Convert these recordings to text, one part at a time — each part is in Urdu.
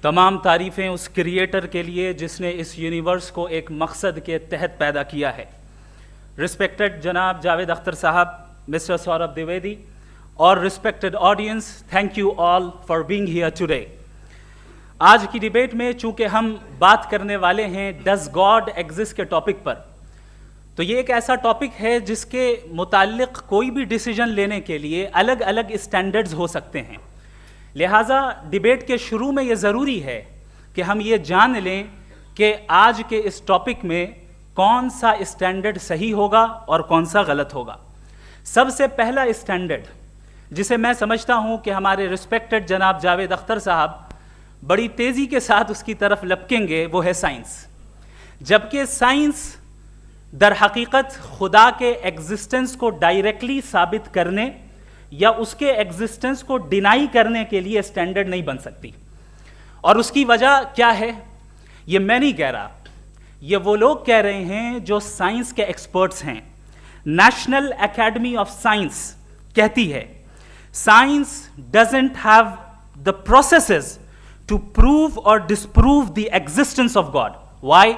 تمام تعریفیں اس کریٹر کے لیے جس نے اس یونیورس کو ایک مقصد کے تحت پیدا کیا ہے. رسپیکٹڈ جناب جاوید اختر صاحب, مسٹر سوربھ دیویدی اور respected audience, thank you all for being here today. آج کی ڈیبیٹ میں چونکہ ہم بات کرنے والے ہیں ڈز گاڈ ایگزسٹ کے ٹاپک پر, تو یہ ایک ایسا ٹاپک ہے جس کے متعلق کوئی بھی ڈیسیجن لینے کے لیے الگ الگ اسٹینڈرڈز ہو سکتے ہیں. لہٰذا ڈیبیٹ کے شروع میں یہ ضروری ہے کہ ہم یہ جان لیں کہ آج کے اس ٹاپک میں کون سا اسٹینڈرڈ صحیح ہوگا اور کون سا غلط ہوگا. سب سے پہلا اسٹینڈرڈ جسے میں سمجھتا ہوں کہ ہمارے رسپیکٹڈ جناب جاوید اختر صاحب بڑی تیزی کے ساتھ اس کی طرف لپکیں گے, وہ ہے سائنس. جبکہ سائنس در حقیقت خدا کے ایگزسٹنس کو ڈائریکٹلی ثابت کرنے یا اس کے ایگزسٹنس کو ڈینائی کرنے کے لیے اسٹینڈرڈ نہیں بن سکتی. اور اس کی وجہ کیا ہے یہ میں نہیں کہہ رہا, یہ وہ لوگ کہہ رہے ہیں جو سائنس کے ایکسپرٹس ہیں. نیشنل اکیڈمی آف سائنس کہتی ہے science doesn't have the processes to prove اور disprove the existence of God. Why?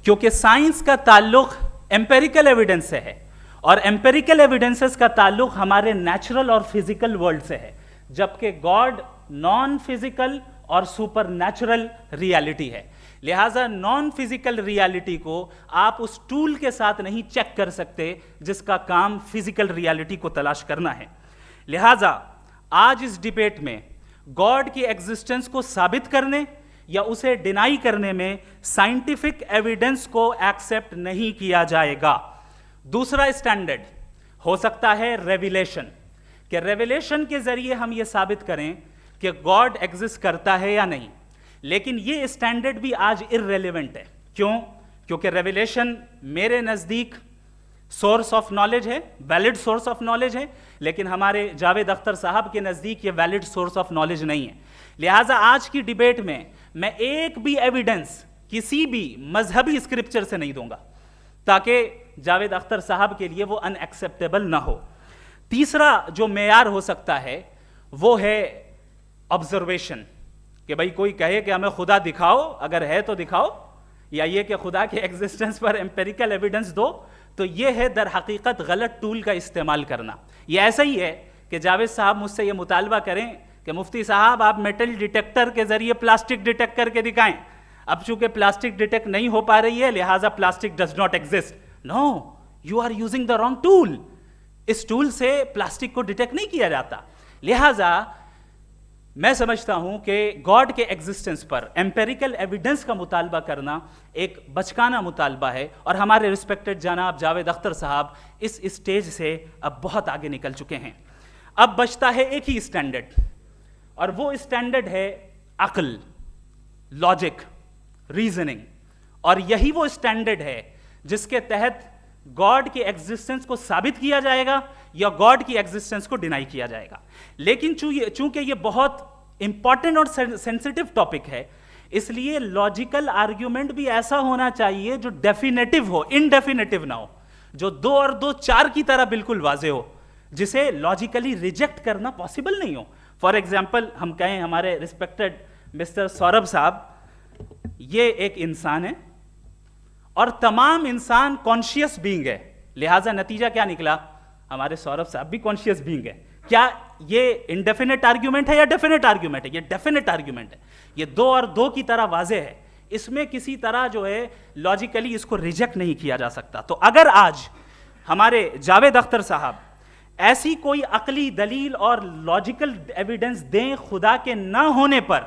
کیونکہ سائنس کا تعلق ایمپیریکل ایویڈنس سے ہے اور ایمپیریکل ایویڈنسز کا تعلق ہمارے نیچرل اور فزیکل ورلڈ سے ہے, جبکہ گاڈ نان فزیکل اور سپر نیچرل ریالٹی ہے. لہٰذا نان فزیکل ریالٹی کو آپ اس ٹول کے ساتھ نہیں چیک کر سکتے جس کا کام فزیکل ریالٹی کو تلاش کرنا ہے. لہٰذا آج اس ڈیبیٹ میں گاڈ کی ایگزسٹنس کو ثابت کرنے یا اسے ڈینائی کرنے میں سائنٹیفک ایویڈنس کو ایکسیپٹ نہیں کیا جائے گا. دوسرا اسٹینڈرڈ ہو سکتا ہے ریویلیشن, کہ ریویلیشن کے ذریعے ہم یہ ثابت کریں کہ گاڈ ایگزسٹ کرتا ہے یا نہیں. لیکن یہ اسٹینڈرڈ بھی آج ارریلیونٹ ہے. کیوں؟ کیونکہ ریویلیشن میرے نزدیک سورس آف نالج ہے, ویلڈ سورس آف نالج ہے, لیکن ہمارے جاوید اختر صاحب کے نزدیک یہ ویلڈ سورس آف نالج نہیں ہے. لہٰذا آج کی ڈیبیٹ میں میں ایک بھی ایویڈنس کسی بھی مذہبی اسکرپچر سے نہیں دوں گا تاکہ جاوید اختر صاحب کے لیے وہ ان ایکسیپٹیبل نہ ہو. تیسرا جو معیار ہو سکتا ہے وہ ہے آبزرویشن, کہ بھائی کوئی کہے کہ ہمیں خدا دکھاؤ, اگر ہے تو دکھاؤ, یا یہ کہ خدا کے ایگزسٹنس پر ایمپیریکل ایویڈنس دو. تو یہ ہے در حقیقت غلط ٹول کا استعمال کرنا. یہ ایسا ہی ہے کہ جاوید صاحب مجھ سے یہ مطالبہ کریں کہ مفتی صاحب آپ میٹل ڈیٹیکٹر کے ذریعے پلاسٹک ڈیٹیکٹ کر کے دکھائیں. اب چونکہ پلاسٹک ڈیٹیکٹ نہیں ہو پا رہی ہے لہٰذا plastic does not exist. No, you are using the wrong tool. اس ٹول سے پلاسٹک کو ڈیٹیکٹ نہیں کیا جاتا. لہٰذا میں سمجھتا ہوں کہ گاڈ کے ایگزسٹنس پر ایمپیریکل ایویڈنس کا مطالبہ کرنا ایک بچکانہ مطالبہ ہے, اور ہمارے رسپیکٹڈ جناب جاوید اختر صاحب اس اسٹیج سے اب بہت آگے نکل چکے ہیں. اب بچتا ہے ایک ہی اسٹینڈرڈ, اور وہ اسٹینڈرڈ ہے عقل, لاجک, ریزننگ. اور یہی وہ اسٹینڈرڈ ہے جس کے تحت گاڈ کی ایگزسٹنس کو ثابت کیا جائے گا یا گاڈ کی ایگزسٹنس کو ڈینائی کیا جائے گا. لیکن چونکہ یہ بہت امپورٹنٹ اور سینسٹیو ٹاپک ہے, اس لیے لاجیکل آرگیومنٹ بھی ایسا ہونا چاہیے جو ڈیفینیٹو ہو, انڈیفینیٹو نہ ہو, جو 2 اور 2 4 کی طرح بالکل واضح ہو, جسے لاجیکلی ریجیکٹ کرنا پاسبل نہیں ہو. فار ایگزامپل ہم کہیں ہمارے رسپیکٹڈ مسٹر سوربھ صاحب یہ ایک انسان ہے اور تمام انسان کانشیس بینگ ہے, لہٰذا نتیجہ کیا نکلا, ہمارے سوربھ صاحب بھی کانشیس بینگ ہے. کیا یہ انڈیفینٹ آرگیومنٹ ہے یا ڈیفینٹ آرگیومنٹ ہے؟ یہ ڈیفینٹ آرگیومنٹ ہے. یہ 2 اور 2 کی طرح واضح ہے, اس میں کسی طرح جو ہے لاجیکلی اس کو ریجیکٹ نہیں کیا جا سکتا. تو اگر آج ہمارے جاوید اختر صاحب ایسی کوئی عقلی دلیل اور لاجیکل ایویڈنس دیں خدا کے نہ ہونے پر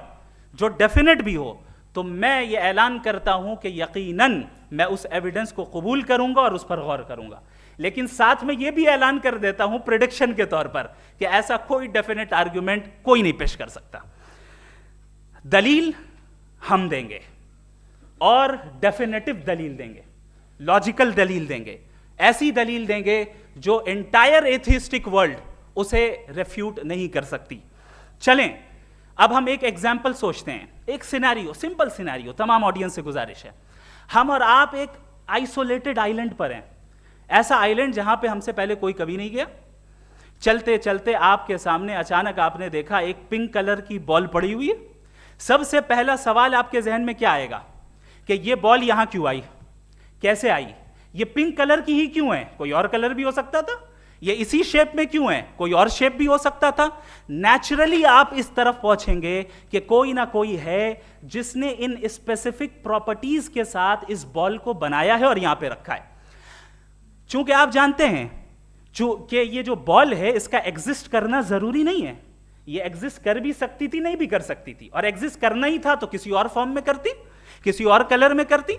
جو ڈیفینٹ بھی ہو, تو میں یہ اعلان کرتا ہوں کہ یقیناً میں اس ایویڈنس کو قبول کروں گا اور اس پر غور کروں گا. لیکن ساتھ میں یہ بھی اعلان کر دیتا ہوں پریڈکشن کے طور پر کہ ایسا کوئی ڈیفینٹ آرگیومنٹ کوئی نہیں پیش کر سکتا. دلیل ہم دیں گے اور ڈیفینیٹو دلیل دیں گے, لاجیکل دلیل دیں گے, ایسی دلیل دیں گے جو انٹائر ایتھیسٹک ورلڈ اسے ریفیوٹ نہیں کر سکتی. چلیں اب ہم ایک ایگزامپل سوچتے ہیں, ایک سینیریو, سمپل سینیریو. تمام آڈینس سے گزارش ہے, ہم اور آپ ایک آئسولیٹڈ آئیلینڈ پر ہیں, ایسا آئیلینڈ جہاں پہ ہم سے پہلے کوئی کبھی نہیں گیا. چلتے چلتے آپ کے سامنے اچانک آپ نے دیکھا ایک پنک کلر کی بال پڑی ہوئی ہے, سب سے پہلا سوال آپ کے ذہن میں کیا آئے گا کہ یہ بال یہاں کیوں آئی, کیسے آئی, یہ پنک کلر کی ہی کیوں ہے, کوئی اور کلر بھی ہو سکتا تھا, یہ اسی شیپ میں کیوں ہے, کوئی اور شیپ بھی ہو سکتا تھا. نیچرلی آپ اس طرف پہنچیں گے کہ کوئی نہ کوئی ہے جس نے ان اسپیسیفک پراپرٹیز کے ساتھ اس بال کو بنایا ہے اور یہاں پہ رکھا ہے. چونکہ آپ جانتے ہیں کہ یہ جو بال ہے اس کا ایگزسٹ کرنا ضروری نہیں ہے, یہ ایگزسٹ کر بھی سکتی تھی, نہیں بھی کر سکتی تھی, اور ایگزسٹ کرنا ہی تھا تو کسی اور فارم میں کرتی, کسی اور کلر میں کرتی.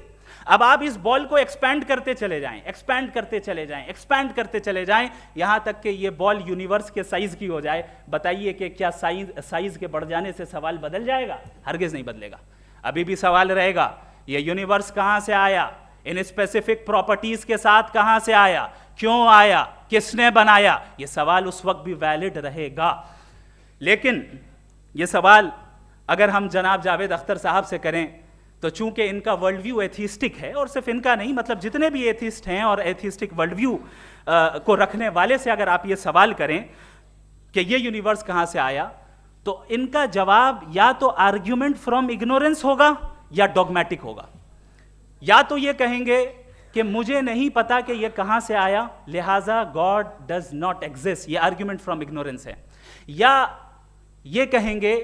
اب آپ اس بال کو ایکسپینڈ کرتے چلے جائیں, ایکسپینڈ کرتے چلے جائیں, ایکسپینڈ کرتے چلے جائیں, یہاں تک کہ یہ بال یونیورس کے سائز کی ہو جائے. بتائیے کہ کیا سائز کے بڑھ جانے سے سوال بدل جائے گا؟ ہرگز نہیں بدلے گا. ابھی بھی سوال رہے گا یہ یونیورس کہاں سے آیا, ان اسپیسیفک پراپرٹیز کے ساتھ کہاں سے آیا, کیوں آیا, کس نے بنایا. یہ سوال اس وقت بھی ویلڈ رہے گا. لیکن یہ سوال اگر ہم جناب جاوید اختر صاحب سے کریں تو چونکہ ان کا ورلڈ ویو ایتھیسٹک ہے, اور صرف ان کا نہیں, مطلب جتنے بھی ایتھیسٹ ہیں اور ایتھیسٹک ورلڈ ویو کو رکھنے والے سے اگر آپ یہ سوال کریں کہ یہ یونیورس کہاں سے آیا, تو ان کا جواب یا تو آرگیومنٹ فرام اگنورنس ہوگا یا ڈوگمیٹک ہوگا. یا تو یہ کہیں گے کہ مجھے نہیں پتا کہ یہ کہاں سے آیا, لہٰذا گاڈ ڈز ناٹ ایگزسٹ, یہ آرگیومنٹ فرام اگنورنس ہے. یا یہ کہیں گے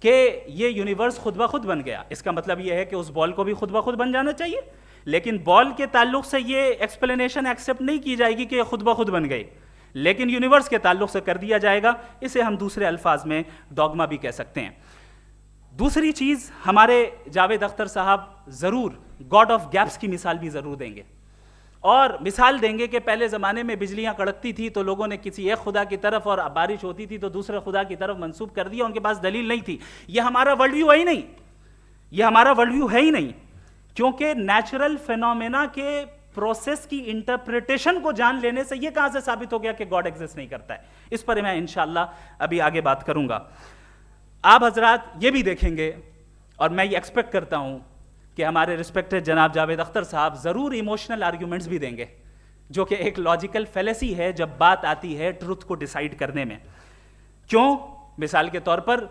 کہ یہ یونیورس خود بخود بن گیا. اس کا مطلب یہ ہے کہ اس بال کو بھی خود بخود بن جانا چاہیے, لیکن بال کے تعلق سے یہ ایکسپلینیشن ایکسیپٹ نہیں کی جائے گی کہ یہ خود بخود بن گئی, لیکن یونیورس کے تعلق سے کر دیا جائے گا. اسے ہم دوسرے الفاظ میں ڈوگما بھی کہہ سکتے ہیں. دوسری چیز, ہمارے جاوید اختر صاحب ضرور گاڈ آف گیپس کی مثال بھی ضرور دیں گے, اور مثال دیں گے کہ پہلے زمانے میں بجلیاں کڑکتی تھی تو لوگوں نے کسی ایک خدا کی طرف, اور بارش ہوتی تھی تو دوسرے خدا کی طرف منسوب کر دیا, ان کے پاس دلیل نہیں تھی. یہ ہمارا ورلڈ ویو ہے ہی نہیں, یہ ہمارا ورلڈ ویو ہے ہی نہیں, کیونکہ نیچرل فینومینا کے پروسیس کی انٹرپریٹیشن کو جان لینے سے یہ کہاں سے ثابت ہو گیا کہ گاڈ ایگزسٹ نہیں کرتا ہے. اس پر میں انشاءاللہ ابھی آگے بات کروں گا. آپ حضرات یہ بھی دیکھیں گے, اور میں یہ ایکسپیکٹ کرتا ہوں کہ ہمارے رسپیکٹڈ جناب جاوید اختر صاحب ضرور ایموشنل آرگیومنٹس بھی دیں گے, جو کہ ایک لاجیکل فیلیسی ہے جب بات آتی ہے ٹروتھ کو ڈیسائیڈ کرنے میں. کیوں؟ مثال کے طور پر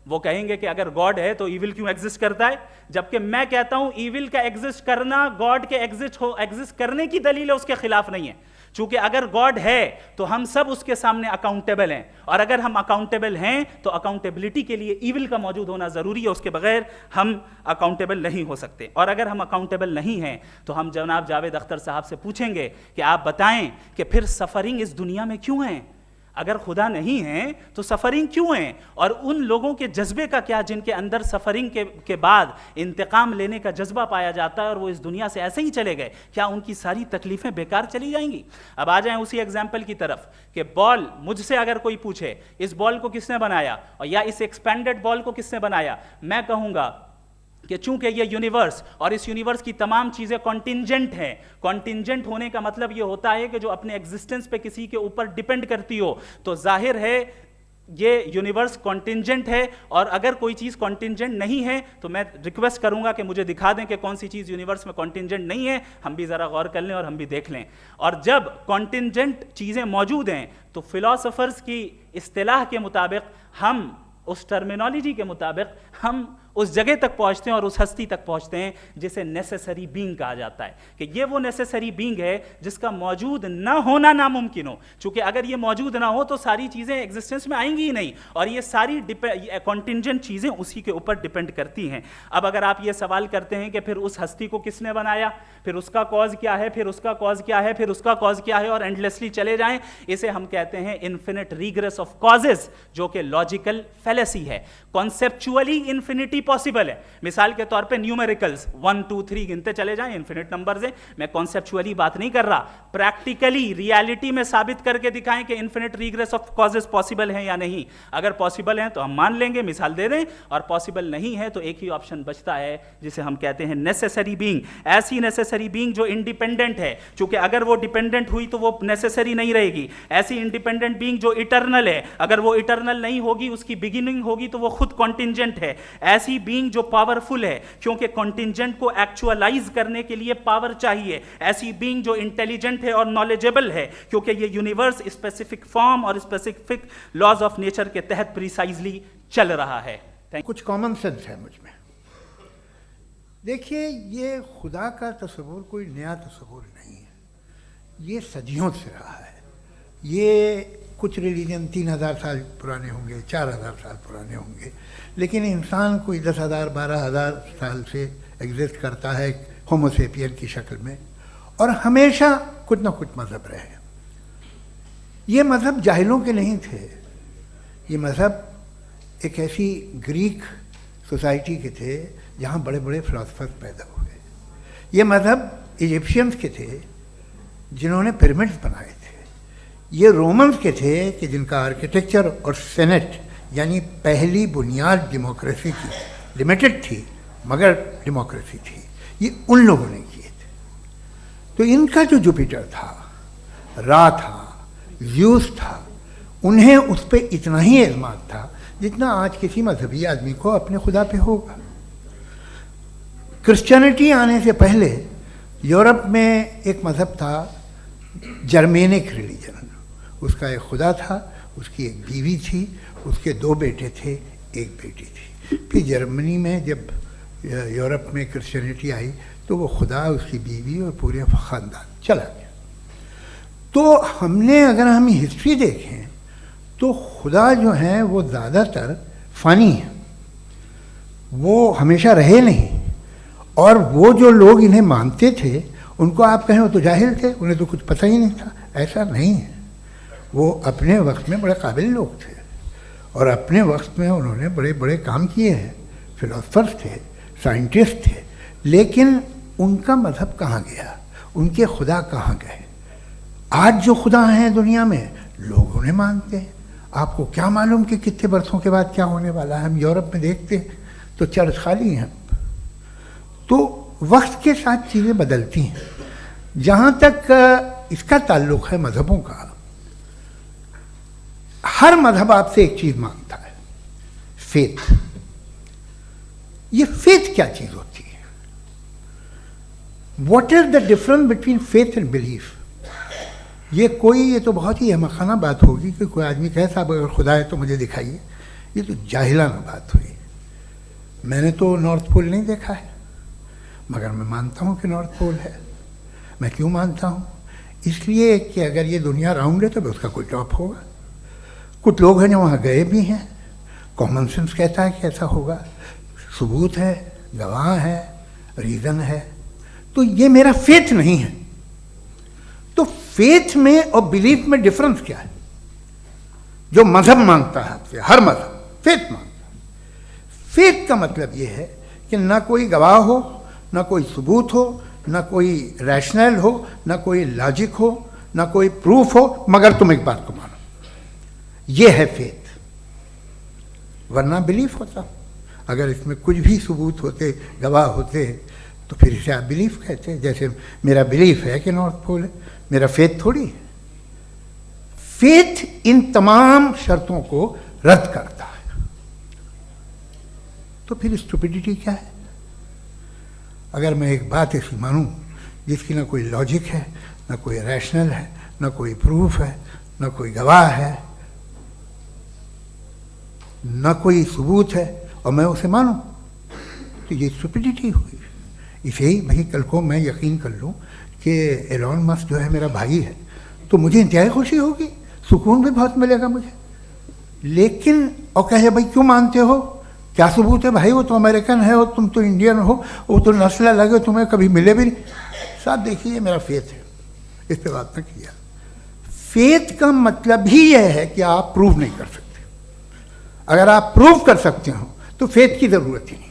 وہ کہیں گے کہ اگر گاڈ ہے تو ایول کیوں ایگزسٹ کرتا ہے, جبکہ میں کہتا ہوں ایول کا ایگزسٹ کرنا گاڈ کے ایگزسٹ کرنے کی دلیل ہے, اس کے خلاف نہیں ہے. چونکہ اگر گاڈ ہے تو ہم سب اس کے سامنے اکاؤنٹیبل ہیں, اور اگر ہم اکاؤنٹیبل ہیں تو اکاؤنٹیبلٹی کے لیے ایول کا موجود ہونا ضروری ہے, اس کے بغیر ہم اکاؤنٹیبل نہیں ہو سکتے. اور اگر ہم اکاؤنٹیبل نہیں ہیں تو ہم جناب جاوید اختر صاحب سے پوچھیں گے کہ آپ بتائیں کہ پھر سفرنگ اس دنیا میں کیوں ہیں؟ اگر خدا نہیں ہے تو سفرنگ کیوں ہیں؟ اور ان لوگوں کے جذبے کا کیا جن کے اندر سفرنگ کے بعد انتقام لینے کا جذبہ پایا جاتا ہے اور وہ اس دنیا سے ایسے ہی چلے گئے, کیا ان کی ساری تکلیفیں بیکار چلی جائیں گی؟ اب آ جائیں اسی ایگزامپل کی طرف کہ بال, مجھ سے اگر کوئی پوچھے اس بال کو کس نے بنایا اور یا اس ایکسپینڈڈ بال کو کس نے بنایا, میں کہوں گا کہ چونکہ یہ یونیورس اور اس یونیورس کی تمام چیزیں کانٹینجنٹ ہیں. کانٹینجنٹ ہونے کا مطلب یہ ہوتا ہے کہ جو اپنے ایگزسٹنس پہ کسی کے اوپر ڈیپینڈ کرتی ہو, تو ظاہر ہے یہ یونیورس کانٹینجنٹ ہے. اور اگر کوئی چیز کانٹینجنٹ نہیں ہے تو میں ریکویسٹ کروں گا کہ مجھے دکھا دیں کہ کون سی چیز یونیورس میں کانٹینجنٹ نہیں ہے, ہم بھی ذرا غور کر لیں اور ہم بھی دیکھ لیں. اور جب کانٹینجنٹ چیزیں موجود ہیں تو فلاسفرز کی اصطلاح کے مطابق, ہم اس ٹرمینالوجی کے مطابق ہم اس جگہ تک پہنچتے ہیں اور اس ہستی تک پہنچتے ہیں جسے نیسیسری بینگ کہا جاتا ہے, کہ یہ وہ نیسیسری بینگ ہے جس کا موجود نہ ہونا ناممکن ہو. چونکہ اگر یہ موجود نہ ہو تو ساری چیزیں ایگزسٹنس میں آئیں گی ہی نہیں, اور یہ ساری کانٹینجنٹ چیزیں اسی کے اوپر ڈیپینڈ کرتی ہیں. اب اگر آپ یہ سوال کرتے ہیں کہ پھر اس ہستی کو کس نے بنایا, پھر اس کا کاز کیا ہے, پھر اس کا کاز کیا ہے, پھر اس کا کاز کیا ہے, اور اینڈلیسلی چلے جائیں, اسے ہم کہتے ہیں انفینٹ ریگریس آف کازز, جو کہ لاجیکل فیلیسی ہے. کانسیپچولی انفینٹی پاسبل ہے. مثال کے طور پہ نیومیریکلز 1 2 3 گنتے چلے جائیں, انفینٹ نمبرز ہیں. میں کانسیپچولی بات نہیں کر رہا, پریکٹیکلی ریالٹی میں ثابت کر کے دکھائیں کہ infinite regress of causes possible ہیں یا نہیں. اگر پاسبل ہیں تو ہم مان لیں گے, مثال دے دیں, اور پاسبل نہیں ہے تو ایک ہی آپشن بچتا ہے جسے ہم کہتے ہیں نیسیسری بینگ. ایسی نیسیسری بینگ جو انڈیپینڈنٹ ہے, چونکہ اگر وہ ڈیپینڈنٹ ہوئی تو وہ نیسیسری نہیں رہے گی. ایسی انڈیپینڈنٹ بینگ جو اٹرنل ہے, اگر وہ اٹرنل نہیں ہوگی, اس کی بگننگ ہوگی تو وہ خود کانٹینجنٹ ہے. ایسی بینگ جو پاورفل ہے, کیونکہ کانٹینجنٹ کو ایکچوالائز کرنے کے لیے پاور چاہیے. ایسی بینگ جو انٹیلیجنٹ ہے اور نالجبل ہے, کیونکہ یہ یونیورس اسپیسیفک فارم اور اسپیسیفک لاز آف نیچر کے تحت پریسائزلی چل رہا ہے. کچھ کامن سینس ہے مجھ میں. دیکھیے یہ خدا کا تصور کوئی نیا تصور نہیں ہے, یہ صدیوں سے رہا ہے. یہ کچھ ریلیجن 3000 سال پرانے ہوں گے, 4000 سال پرانے ہوں گے, لیکن انسان کوئی 10,000 12,000 سال سے ایگزسٹ کرتا ہے ہومو سیپین کی شکل میں, اور ہمیشہ کچھ نہ کچھ مذہب رہے. یہ مذہب جاہلوں کے نہیں تھے, یہ مذہب ایک ایسی گریک سوسائٹی کے تھے جہاں بڑے بڑے فلاسفرز پیدا ہوئے. یہ مذہب ایجپشینز کے تھے جنہوں نے پیرامڈز بنائے تھے. یہ رومنز کے تھے کہ جن کا آرکیٹیکچر اور سینٹ یعنی پہلی بنیاد ڈیموکریسی کی لمیٹڈ تھی مگر ڈیموکریسی تھی, یہ ان لوگوں نے کیے تھے. تو ان کا جو جوپیٹر تھا, را تھا, زیوس تھا, انہیں اس پہ اتنا ہی اعتماد تھا جتنا آج کسی مذہبی آدمی کو اپنے خدا پہ ہوگا. کرسچینٹی آنے سے پہلے یورپ میں ایک مذہب تھا جرمینک ریلیجن. اس کا ایک خدا تھا, اس کی ایک بیوی تھی, اس کے 2 بیٹے تھے, ایک بیٹی تھی. پھر جرمنی میں جب یورپ میں کرسچینٹی آئی تو وہ خدا, اس کی بیوی اور پورے خاندان چلا گیا. تو اگر ہم ہسٹری دیکھیں تو خدا جو ہیں وہ زیادہ تر فانی ہیں, وہ ہمیشہ رہے نہیں. اور وہ جو لوگ انہیں مانتے تھے ان کو آپ کہیں وہ تو جاہل تھے, انہیں تو کچھ پتہ ہی نہیں تھا. ایسا نہیں ہے, وہ اپنے وقت میں بڑے قابل لوگ تھے اور اپنے وقت میں انہوں نے بڑے بڑے کام کیے ہیں. فلاسفرز تھے, سائنٹسٹ تھے, لیکن ان کا مذہب کہاں گیا, ان کے خدا کہاں گئے؟ آج جو خدا ہیں دنیا میں لوگ انہیں مانتے ہیں. آپ کو کیا معلوم کہ کتنے برسوں کے بعد کیا ہونے والا ہے؟ ہم یورپ میں دیکھتے ہیں تو چرچ خالی ہیں. تو وقت کے ساتھ چیزیں بدلتی ہیں. جہاں تک اس کا تعلق ہے مذہبوں کا, ہر مذہب آپ سے ایک چیز مانگتا ہے, فیتھ. یہ فیتھ کیا چیز ہوتی ہے؟ What is the difference between faith and belief? یہ تو بہت ہی احمقانہ بات ہوگی کہ کوئی آدمی کہے صاحب اگر خدا ہے تو مجھے دکھائیے. یہ تو جاہلانہ بات ہوئی. میں نے تو نارتھ پول نہیں دیکھا ہے مگر میں مانتا ہوں کہ نارتھ پول ہے. میں کیوں مانتا ہوں؟ اس لیے کہ اگر یہ دنیا راؤنڈ ہے تو اس کا کوئی ٹاپ ہوگا. کچھ لوگ ہیں جو وہاں گئے بھی ہیں, کامن سینس کہتا ہے کہ ایسا ہوگا, ثبوت ہے, گواہ ہے, ریزن ہے. تو یہ میرا فیتھ نہیں ہے. تو فیتھ میں اور بلیف میں ڈفرنس کیا ہے؟ جو مذہب مانگتا ہے آپ سے, ہر مذہب فیتھ مانگتا ہے. فیتھ کا مطلب یہ ہے کہ نہ کوئی گواہ ہو, نہ کوئی ثبوت ہو, نہ کوئی ریشنل ہو, نہ کوئی لاجک ہو, نہ کوئی پروف ہو, مگر تم ایک بات کو مانو. یہ ہے فیتھ. ورنہ بلیف ہوتا. اگر اس میں کچھ بھی ثبوت ہوتے, گواہ ہوتے, تو پھر اسے آپ بلیف کہتے. جیسے میرا بلیف ہے کہ نارتھ پول ہے, میرا فیتھ تھوڑی ہے. فیتھ ان تمام شرطوں کو رد کرتا ہے. تو پھر اسٹوپیڈیٹی کیا ہے؟ اگر میں ایک بات ایسی مانوں جس کی نہ کوئی لاجک ہے, نہ کوئی ریشنل ہے, نہ کوئی پروف ہے, نہ کوئی گواہ ہے, نہ کوئی ثبوت ہے, اور میں اسے مانوں, تو یہ اسٹوپیڈیٹی ہوئی. اسے ہی بھائی کل کو میں یقین کر لوں کہ ایلون مسک جو ہے میرا بھائی ہے تو مجھے انتہائی خوشی ہوگی, سکون بھی بہت ملے گا مجھے. لیکن اور کہے بھائی کیوں مانتے ہو, کیا ثبوت ہے؟ بھائی وہ تو امریکن ہے اور تم تو انڈین ہو, وہ تو نسل الگ ہے, تمہیں کبھی ملے بھی نہیں. صاحب دیکھیے یہ میرا فیتھ ہے, اس پہ بات نہ کیا. فیتھ کا مطلب ہی یہ ہے کہ آپ پروو نہیں کر سکتے. اگر آپ پروو کر سکتے ہو تو فیتھ کی ضرورت ہی نہیں.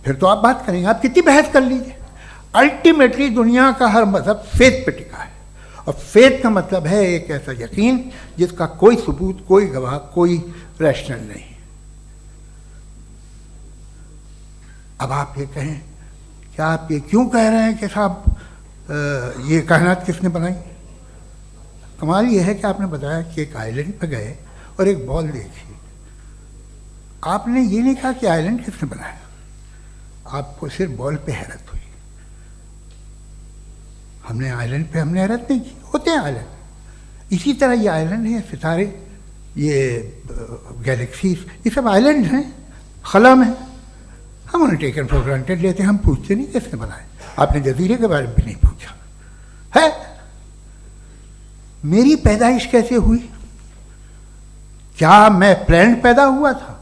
پھر تو آپ بات کریں گے, آپ کتنی بحث کر لیجیے. الٹیمیٹلی دنیا کا ہر مذہب فیتھ پہ ٹکا ہے, اور فیتھ کا مطلب ہے ایک ایسا یقین جس کا کوئی ثبوت, کوئی گواہ, کوئی ریشنل نہیں. اب آپ یہ کہیں کیا آپ یہ کیوں کہہ رہے ہیں کہ صاحب یہ کائنات کس نے بنائی؟ کمال یہ ہے کہ آپ نے بتایا کہ ایک آئلینڈ پہ گئے اور ایک بال دیکھی. آپ نے یہ نہیں کہا کہ آئلینڈ کس نے بنایا, آپ کو صرف بال پہ حیرت ہوئی. ہم نے آئلینڈ پہ حیرت نہیں کی, ہوتے ہیں آئلینڈ. اسی طرح یہ آئلینڈ ہے, ستارے یہ گیلیکسیز، یہ سب آئلینڈ ہیں خلا میں. ہم انہیں ٹیکن فار گرانٹیڈ لیتے ہیں. ہم پوچھتے نہیں کس نے بنائے. آپ نے جزیرے کے بارے میں بھی نہیں پوچھا ہے. میری پیدائش کیسے ہوئی؟ کیا میں پلانڈ پیدا ہوا تھا؟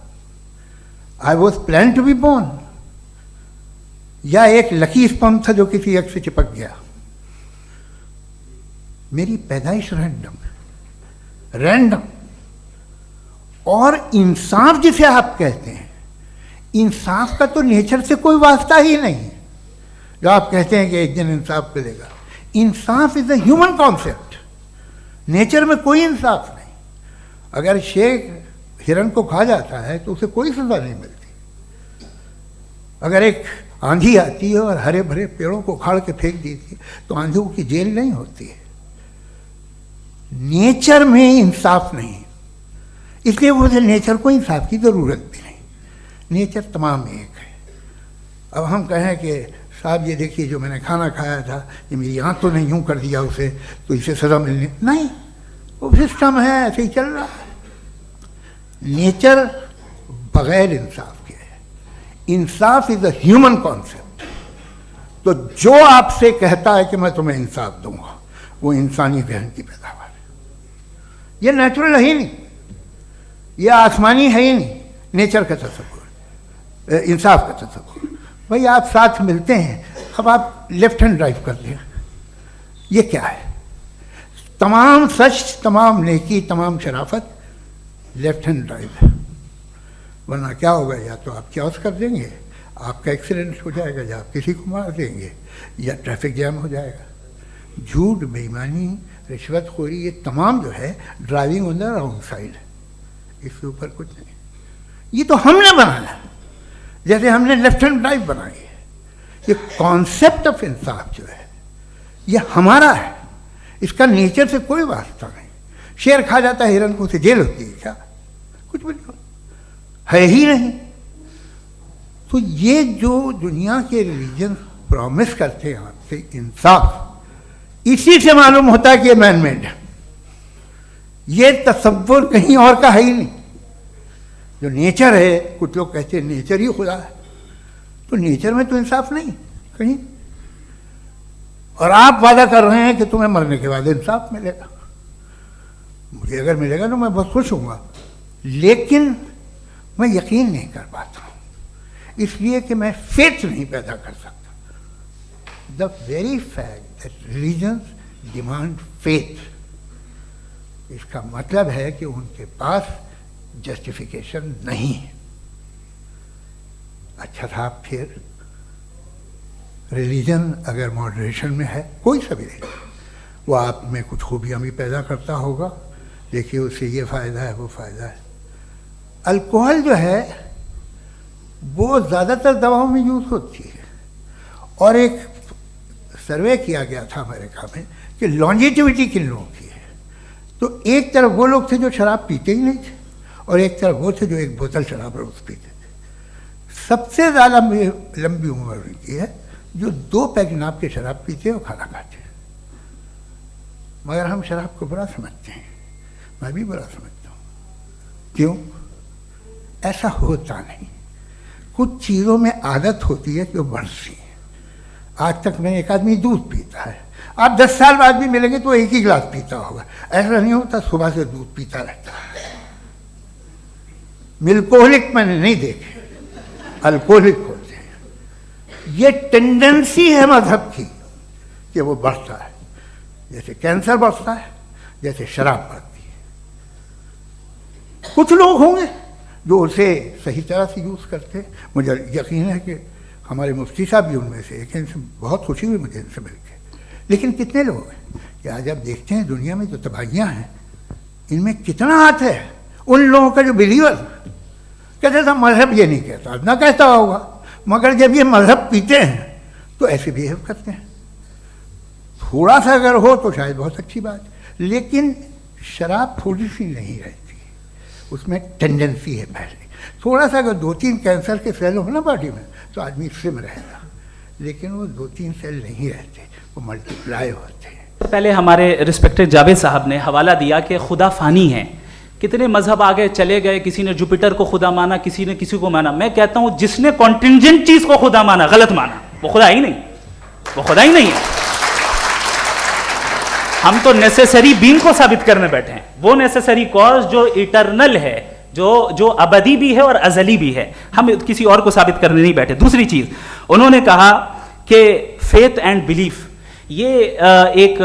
I was planned to be born, یا ایک لکی اسپرم تھا جو کسی ایگ سے چپک گیا؟ میری پیدائش رینڈم. اور انصاف جسے آپ کہتے ہیں، انصاف کا تو نیچر سے کوئی واسطہ ہی نہیں ہے. جو آپ کہتے ہیں کہ ایک دن انصاف ملے گا، انصاف از اے ہیومن کانسیپٹ. نیچر میں کوئی انصاف نہیں. اگر شیر ہرن کو کھا جاتا ہے تو اسے کوئی سزا نہیں ملتی. اگر ایک آندھی آتی ہے اور ہرے بھرے پیڑوں کو اکھاڑ کے پھینک دیتی ہے تو آندھیوں کی جیل نہیں ہوتی ہے. نیچر میں انصاف نہیں، اس لیے وہ نیچر کو انصاف کی ضرورت بھی نہیں. نیچر تمام ایک ہے. اب ہم کہیں کہ صاحب یہ دیکھیے جو میں نے کھانا کھایا تھا یہ میری آنکھ تو نے یوں کر دیا اسے تو اسے سزا ملنی نہیں. وہ سسٹم ہے، ایسے ہی چل رہا ہے. نیچر بغیر انصاف کے ہے. انصاف از اے ہیومن کانسیپٹ. تو جو آپ سے کہتا ہے کہ میں تمہیں انصاف دوں گا وہ انسانی ذہن کی پیداوار ہے. یہ نیچرل ہے ہی نہیں، یہ آسمانی ہے ہی نہیں. نیچر کا تصور، انصاف کا تصور. بھائی آپ ساتھ ملتے ہیں، اب آپ لیفٹ ہینڈ ڈرائیو کر لیں، یہ کیا ہے؟ تمام سچ، تمام نیکی، تمام شرافت لیفٹ ہینڈ ڈرائیو ہے. ورنہ کیا ہوگا؟ یا تو آپ کیوس کر دیں گے، آپ کا ایکسیڈنٹ ہو جائے گا، یا آپ کسی کو مار دیں گے، یا ٹریفک جیم ہو جائے گا. جھوٹ، بے ایمانی، رشوت خوری، یہ تمام جو ہے driving on the wrong side. اس کے اوپر کچھ نہیں. یہ تو ہم نے بنایا، جیسے ہم نے لیفٹ ہینڈ ڈرائیو بنائی ہے. یہ کانسیپٹ آف انصاف جو ہے یہ ہمارا ہے، اس کا نیچر سے کوئی واسطہ نہیں. شیر کھا جاتا ہے ہرن کو، اسے جیل ہوتی ہے کیا؟ کچھ بھی نہیں ہے ہی نہیں. تو یہ جو دنیا کے ریلیجن پرومس کرتے ہیں آپ سے انصاف، اسی سے معلوم ہوتا ہے کہ یہ مین میڈ ہے. یہ تصور کہیں اور کا ہے ہی نہیں. جو نیچر ہے، کچھ لوگ کہتے ہیں نیچر ہی خدا ہے، تو نیچر میں تو انصاف نہیں کہیں. اور آپ وعدہ کر رہے ہیں کہ تمہیں مرنے کے بعد انصاف ملے گا. مجھے اگر ملے گا تو میں بہت خوش ہوں گا، لیکن میں یقین نہیں کر پاتا ہوں، اس لیے کہ میں فیتھ نہیں پیدا کر سکتا. The very fact that religions demand faith, اس کا مطلب ہے کہ ان کے پاس جسٹیفیکیشن نہیں ہے. اچھا تھا پھر ریلیجن اگر ماڈریشن میں ہے، کوئی سا بھی ریلیجن، وہ آپ میں کچھ خوبیاں بھی پیدا کرتا ہوگا. دیکھیے اس سے یہ فائدہ ہے، وہ فائدہ ہے. الکوہل جو ہے وہ زیادہ تر دواؤں میں یوز ہوتی ہے. اور ایک سروے کیا گیا تھا امریکہ میں کہ لانجیٹیوٹی کن لوگوں کی ہے. تو ایک طرف وہ لوگ تھے جو شراب پیتے ہی نہیں تھے، اور ایک طرف وہ تھے جو ایک بوتل شراب روز پیتے تھے. سب سے زیادہ لمبی عمر ان کی ہے جو 2 پیک ناپ کے شراب پیتے اور کھانا کھاتے ہیں. مگر ہم شراب کو برا سمجھتے ہیں، میں بھی برا سمجھتا ہوں. کیوں؟ ایسا ہوتا نہیں. کچھ چیزوں میں عادت ہوتی ہے کہ وہ بڑھتی ہیں. آج تک میں ایک آدمی دودھ پیتا ہے، آپ 10 سال بعد بھی ملیں گے تو ایک ہی گلاس پیتا ہوگا. ایسا نہیں ہوتا، صبح سے دودھ پیتا رہتا ہے. ملکوہلک میں نے نہیں دیکھے، الکوہلک ہوتے ہیں. یہ ٹینڈنسی ہے مذہب کی کہ وہ بڑھتا ہے، جیسے کینسر بڑھتا ہے، جیسے شراب بڑھتی ہے. کچھ لوگ ہوں گے جو اسے صحیح طرح سے یوز کرتے. مجھے یقین ہے کہ ہمارے مفتی صاحب بھی ان میں سے ایک ہیں. ان سے بہت خوشی ہوئی مجھے ان سے مل کے. لیکن کتنے لوگ ہیں کہ آج آپ دیکھتے ہیں دنیا میں جو تباہیاں ہیں، ان میں کتنا ہاتھ ہے ان لوگوں کا جو بلیور کہتے تھا مذہب یہ نہیں کہتا، نہ کہتا ہوگا، مگر جب یہ مذہب پیتے ہیں تو ایسے بہیو کرتے ہیں. تھوڑا سا اگر ہو تو شاید بہت اچھی بات، لیکن شراب تھوڑی سی نہیں رہتی، اس میں ٹینڈنسی ہے پہلے. تھوڑا سا اگر 2-3 کینسر کے سیل ہو نا باڈی میں تو آدمی سم رہے گا، لیکن وہ 2-3 سیل نہیں رہتے، وہ ملٹیپلائی ہوتے ہیں. پہلے ہمارے رسپیکٹڈ جاوید صاحب نے حوالہ دیا کہ خدا فانی ہے، کتنے مذہب آگے چلے گئے, کسی نے جوپیٹر کو خدا مانا, کسی نے کسی کو مانا. میں کہتا ہوں جس نے کانٹینجنٹ چیز کو خدا مانا, غلط مانا, وہ خدا ہی نہیں, وہ خدا ہی نہیں ہے. ہم تو نیسیسری بینگ کو ثابت کرنے بیٹھے ہیں, وہ نیسیسری کاز جو ایٹرنل ہے, جو ابدی بھی ہے اور ازلی بھی ہے. ہم کسی اور کو ثابت کرنے نہیں بیٹھے. دوسری چیز انہوں نے کہا کہ فیتھ اینڈ بلیف, یہ ایک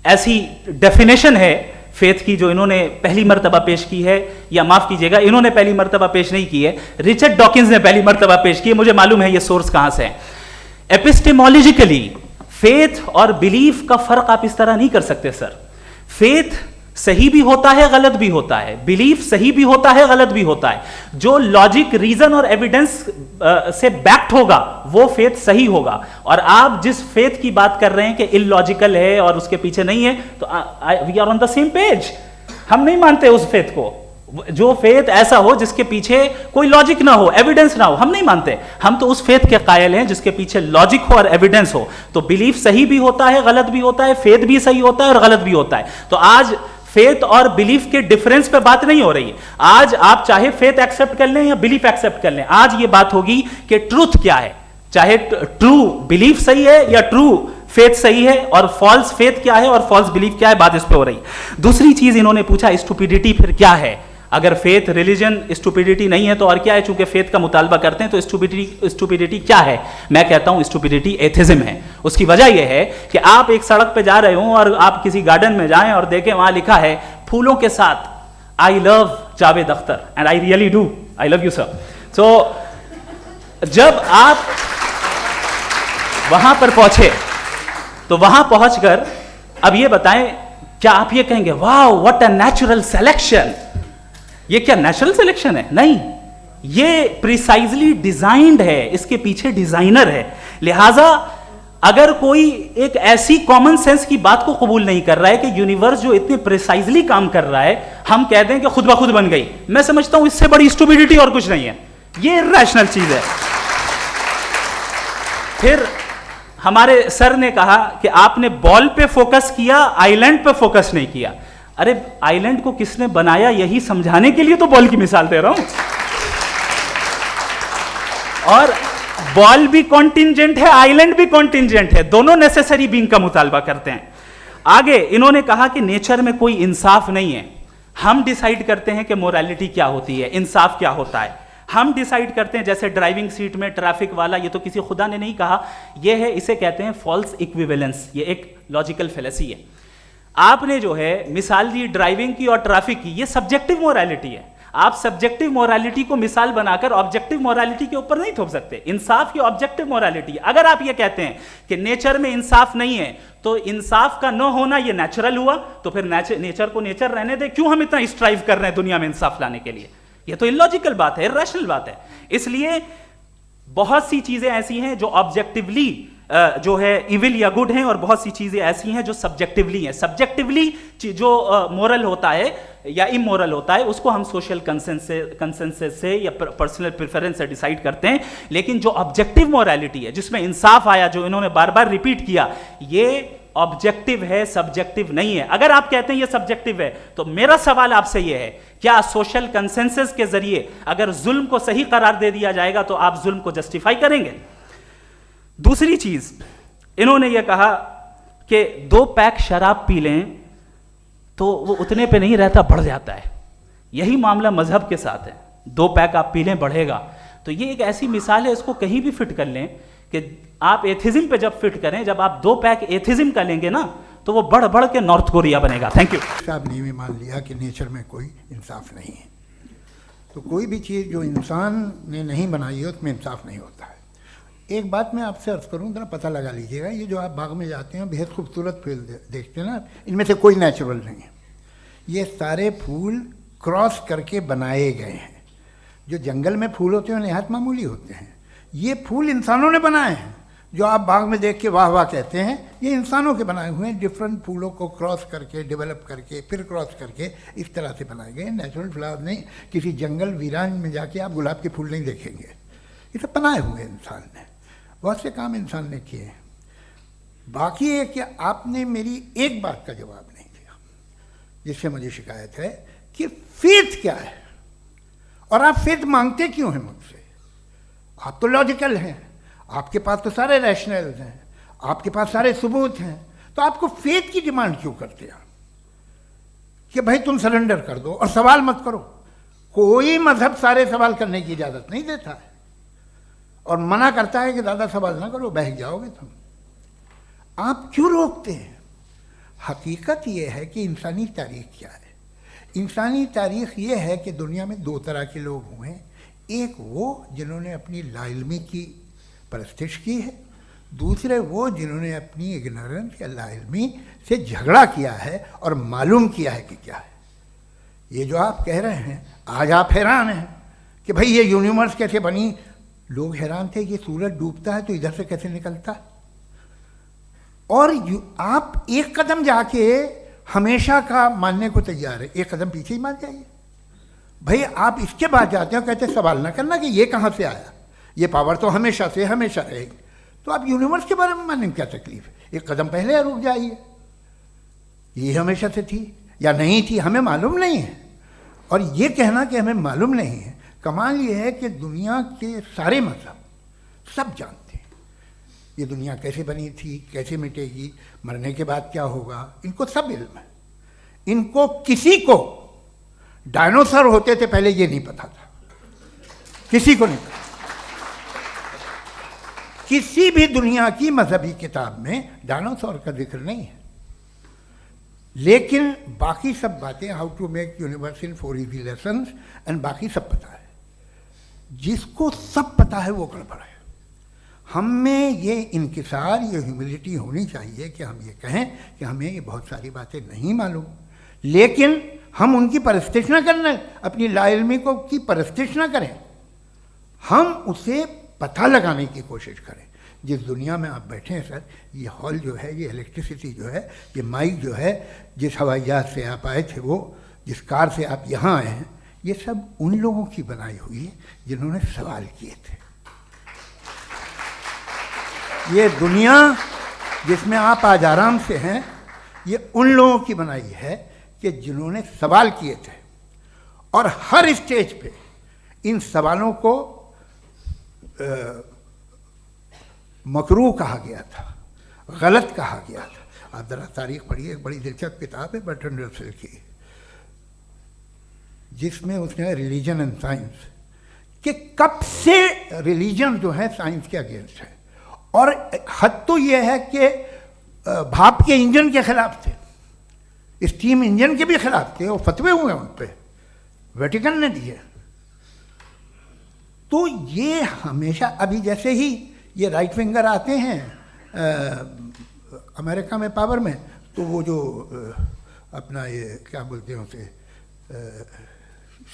ایسی ڈیفینیشن ہے فیتھ کی جو انہوں نے پہلی مرتبہ پیش کی ہے, یا معاف کیجیے گا انہوں نے پہلی مرتبہ پیش نہیں کی ہے, رچرڈ ڈاکنز نے پہلی مرتبہ پیش کی ہے. مجھے معلوم ہے یہ سورس کہاں سے ہے. ایپسٹیمولوجیکلی فیتھ اور بلیف کا فرق آپ اس طرح نہیں کر سکتے سر. فیتھ صحیح بھی ہوتا ہے, غلط بھی ہوتا ہے. بلیف صحیح بھی ہوتا ہے, غلط بھی ہوتا ہے. جو لاجک, ریزن اور ایویڈنس سے بیکڈ ہوگا وہ فیتھ صحیح ہوگا. اور آپ جس فیتھ کی بات کر رہے ہیں کہ ان لاجیکل ہے اور اس کے پیچھے نہیں ہے, تو we are on the same page. ہم نہیں مانتے اس فیتھ کو. جو فیتھ ایسا ہو جس کے پیچھے کوئی لاجک نہ ہو, ایویڈنس نہ ہو, ہم نہیں مانتے. ہم تو اس فیتھ کے قائل ہیں جس کے پیچھے لاجک ہو اور ایویڈنس ہو. تو بلیف صحیح بھی ہوتا ہے, غلط بھی ہوتا ہے, فیتھ بھی صحیح ہوتا ہے اور غلط بھی ہوتا ہے. تو آج فیتھ اور بلیف کے ڈفرنس پہ بات نہیں ہو رہی ہے. آج آپ چاہے فیتھ ایکسپٹ کر لیں یا بلیف ایکسپٹ کر لیں, آج یہ بات ہوگی کہ ٹروتھ کیا ہے. چاہے ٹرو بلیف صحیح ہے یا ٹرو فیتھ صحیح ہے, اور فالس فیتھ کیا ہے اور فالس بلیف کیا ہے, بات اس پہ ہو رہی ہے. دوسری چیز انہوں نے پوچھا اسٹوپیڈیٹی پھر کیا ہے. اگر فیتھ ریلیجن اسٹوپیڈیٹی نہیں ہے تو اور کیا ہے؟ چونکہ فیتھ کا مطالبہ کرتے ہیں تو اسٹوپیڈیٹی کیا ہے؟ میں کہتا ہوں اسٹوپیڈیٹی ایتھزم ہے. اس کی وجہ یہ ہے کہ آپ ایک سڑک پہ جا رہے ہوں اور آپ کسی گارڈن میں جائیں اور دیکھیں وہاں لکھا ہے پھولوں کے ساتھ I love Javed Akhtar, and I really do, I love you sir. So جب آپ وہاں پر پہنچے تو وہاں پہنچ کر اب یہ بتائیں, کیا آپ یہ کہیں گے واو واٹ اے نیچرل سلیکشن؟ یہ کیا نیچرل سلیکشن ہے؟ نہیں, یہ پریسائزلی ڈیزائنڈ ہے, اس کے پیچھے ڈیزائنر ہے. لہٰذا اگر کوئی ایک ایسی کامن سینس کی بات کو قبول نہیں کر رہا ہے کہ یونیورس جو اتنے پریسائزلی کام کر رہا ہے ہم کہہ دیں کہ خود بخود بن گئی, میں سمجھتا ہوں اس سے بڑی اسٹوپیڈیٹی اور کچھ نہیں ہے. یہ ریشنل چیز ہے. پھر ہمارے سر نے کہا کہ آپ نے بال پہ فوکس کیا, آئی لینڈ پہ فوکس نہیں کیا. ارے آئی لینڈ کو کس نے بنایا یہی سمجھانے کے لیے تو بال کی مثال دے رہا ہوں. اور بال بھی کانٹینجنٹ ہے, آئی لینڈ بھی کانٹینجنٹ ہے, دونوں نیسیسری بینگ کا مطالبہ کرتے ہیں. آگے انہوں نے کہا کہ نیچر میں کوئی انصاف نہیں ہے. ہم ڈیسائیڈ کرتے ہیں کہ موریلٹی کیا ہوتی ہے, انصاف کیا ہوتا ہے. ہم ڈیسائیڈ کرتے ہیں, جیسے ڈرائیونگ سیٹ میں ٹریفک والا, یہ تو کسی خدا نے نہیں کہا, یہ ہے, اسے کہتے ہیں فالس ایکویویلنس. یہ ایک لاجیکل فیلیسی ہے. آپ نے جو ہے مثال دی ڈرائیونگ کی اور ٹریفک کی, یہ سبجیکٹو موریلٹی ہے. آپ سبجیکٹو موریلٹی کو مثال بنا کر آبجیکٹو موریلٹی کے اوپر نہیں تھوپ سکتے. انصاف کی آبجیکٹو موریلٹی. اگر آپ یہ کہتے ہیں کہ نیچر میں انصاف نہیں ہے تو انصاف کا نہ ہونا یہ نیچرل ہوا, تو پھر نیچر کو نیچر رہنے دے, کیوں ہم اتنا اسٹرائیو کر رہے ہیں دنیا میں انصاف لانے کے لیے؟ یہ تو illogical بات ہے, irrational بات ہے. اس لیے بہت سی چیزیں ایسی ہیں جو آبجیکٹیولی جو ہے ایول یا گڈ ہیں, اور بہت سی چیزیں ایسی ہیں جو سبجیکٹیولی ہیں. سبجیکٹیولی جو مورل ہوتا ہے یا امورل ہوتا ہے اس کو ہم سوشل کنسنسس سے یا پرسنل پریفرنس سے ڈیسائیڈ کرتے ہیں. لیکن جو آبجیکٹیو موریلٹی ہے جس میں انصاف آیا, جو انہوں نے بار بار ریپیٹ کیا, یہ آبجیکٹیو ہے, سبجیکٹیو نہیں ہے. اگر آپ کہتے ہیں یہ سبجیکٹیو ہے تو میرا سوال آپ سے یہ ہے, کیا سوشل کنسنسس کے ذریعے اگر ظلم کو صحیح قرار دے دیا جائے گا تو آپ ظلم کو جسٹیفائی کریں گے؟ دوسری چیز انہوں نے یہ کہا کہ 2 پیک شراب پی لیں تو وہ اتنے پہ نہیں رہتا, بڑھ جاتا ہے. یہی معاملہ مذہب کے ساتھ ہے. 2 پیک آپ پی لیں بڑھے گا. تو یہ ایک ایسی مثال ہے, اس کو کہیں بھی فٹ کر لیں کہ آپ ایتھزم پہ جب فٹ کریں, جب آپ 2 پیک ایتھزم کا لیں گے نا تو وہ بڑھ بڑھ کے نارتھ کوریا بنے گا. Thank you. صاحب نے بھی مان لیا کہ نیچر میں کوئی انصاف نہیں ہے, تو کوئی بھی چیز جو انسان نے نہیں بنائی ہے اس میں انصاف نہیں ہوتا ہے. ایک بات میں آپ سے عرض کروں, ذرا پتہ لگا لیجیے گا, یہ جو آپ باغ میں جاتے ہیں بہت خوبصورت پھول دیکھتے ہیں نا, ان میں سے کوئی نیچرل نہیں ہے. یہ سارے پھول کراس کر کے بنائے گئے ہیں. جو جنگل میں پھول ہوتے ہیں نہایت معمولی ہوتے ہیں. یہ پھول انسانوں نے بنائے ہیں. جو آپ باغ میں دیکھ کے واہ واہ کہتے ہیں, یہ انسانوں کے بنائے ہوئے ہیں. ڈفرینٹ پھولوں کو کراس کر کے, ڈیولپ کر کے, پھر کراس کر کے اس طرح سے بنائے گئے. نیچرل فلاور نہیں. کسی جنگل ویران میں جا کے آپ گلاب کے پھول نہیں دیکھیں گے. یہ سب بنائے ہوئے انسان نے. بہت سے کام انسان نے کیے ہیں. باقی ہے کہ آپ نے میری ایک بات کا جواب نہیں دیا جس سے مجھے شکایت ہے کہ فیتھ کیا ہے اور آپ فیتھ مانگتے کیوں ہیں مجھ سے؟ آپ تو لاجیکل ہیں، آپ کے پاس تو سارے ریشنلز ہیں، آپ کے پاس سارے ثبوت ہیں، تو آپ کو فیتھ کی ڈیمانڈ کیوں کرتے ہیں کہ بھائی تم سرنڈر کر دو اور سوال مت کرو؟ کوئی مذہب سارے سوال کرنے کی اجازت نہیں دیتا ہے اور منع کرتا ہے کہ زیادہ سوال نہ کرو، بہک جاؤ گے تم۔ آپ کیوں روکتے ہیں؟ حقیقت یہ ہے کہ انسانی تاریخ کیا ہے؟ انسانی تاریخ یہ ہے کہ دنیا میں دو طرح کے لوگ ہوئے ہیں، ایک وہ جنہوں نے اپنی لا علمی کی پرستش کی ہے، دوسرے وہ جنہوں نے اپنی اگنورنس یا لا علمی سے جھگڑا کیا ہے اور معلوم کیا ہے کہ کیا ہے۔ یہ جو آپ کہہ رہے ہیں، آج آپ حیران ہیں کہ بھئی یہ یونیورس کیسے بنی، لوگ حیران تھے کہ سورج ڈوبتا ہے تو ادھر سے کیسے نکلتا، اور آپ ایک قدم جا کے ہمیشہ کا ماننے کو تیار ہے، ایک قدم پیچھے ہی مان جائیے۔ بھئی آپ اس کے بعد جاتے ہیں کہتے ہیں سوال نہ کرنا کہ یہ کہاں سے آیا، یہ پاور تو ہمیشہ سے ہمیشہ رہے گی، تو آپ یونیورس کے بارے میں ماننے میں کیا تکلیف ہے؟ ایک قدم پہلے رک جائیے، یہ ہمیشہ سے تھی یا نہیں تھی ہمیں معلوم نہیں ہے، اور یہ کہنا کہ ہمیں معلوم نہیں ہے، کمال یہ ہے کہ دنیا کے سارے مذہب سب جانتے ہیں یہ دنیا کیسے بنی تھی، کیسے مٹے گی، مرنے کے بعد کیا ہوگا، ان کو سب علم ہے۔ ان کو کسی کو ڈائنوسر ہوتے تھے پہلے یہ نہیں پتا تھا، کسی کو نہیں پتا۔ کسی بھی دنیا کی مذہبی کتاب میں ڈائنوسار کا ذکر نہیں ہے، لیکن باقی سب باتیں، how to make universe in 4 easy lessons and باقی سب پتہ ہے۔ جس کو سب پتہ ہے وہ گڑبڑ ہے۔ ہم میں یہ انکسار، یہ ہیوملٹی ہونی چاہیے کہ ہم یہ کہیں کہ ہمیں یہ بہت ساری باتیں نہیں معلوم، لیکن ہم ان کی پرستش نہ کریں، اپنی لا علمی کی پرستش نہ کریں، ہم اسے پتہ لگانے کی کوشش کریں۔ جس دنیا میں آپ بیٹھے ہیں سر، یہ ہال جو ہے، یہ الیکٹریسٹی جو ہے، یہ مائک جو ہے، جس ہوائی جہاز سے آپ آئے تھے، وہ جس کار سے آپ یہاں آئے ہیں، یہ سب ان لوگوں کی بنائی ہوئی ہے جنہوں نے سوال کیے تھے۔ یہ دنیا جس میں آپ آج آرام سے ہیں، یہ ان لوگوں کی بنائی ہے کہ جنہوں نے سوال کیے تھے، اور ہر اسٹیج پہ ان سوالوں کو مکروہ کہا گیا تھا، غلط کہا گیا تھا۔ آپ ذرا تاریخ پڑھیے، ایک بڑی دلچسپ کتاب ہے برٹرنڈ رسل کی، جس میں اس نے ریلیجن اینڈ سائنس کہ کب سے ریلیجن جو ہے سائنس کے اگینسٹ ہے، اور حد تو یہ ہے کہ بھاپ کے انجن کے خلاف تھے، اسٹیم انجن کے بھی خلاف تھے، اور فتوے ہوئے ان پہ، ویٹیکن نے دیے۔ تو یہ ہمیشہ، ابھی جیسے ہی یہ رائٹ ونگر آتے ہیں امریکہ میں پاور میں، تو وہ جو اپنا یہ کیا بولتے ہیں اسے،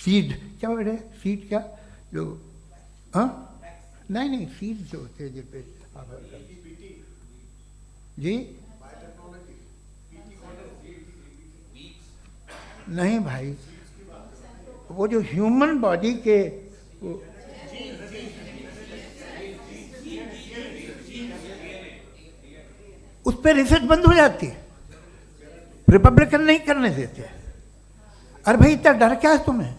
سیڈ کیا بیٹے، سیڈ کیا جو، ہاں نہیں سیڈ جو ہوتے ہیں جن پہ جی نہیں بھائی، وہ جو ہیومن باڈی کے اس پہ ریسرچ بند ہو جاتی ہے، ریپبلکن نہیں کرنے دیتے۔ ارے بھائی اتنا ڈر کیا ہے تمہیں؟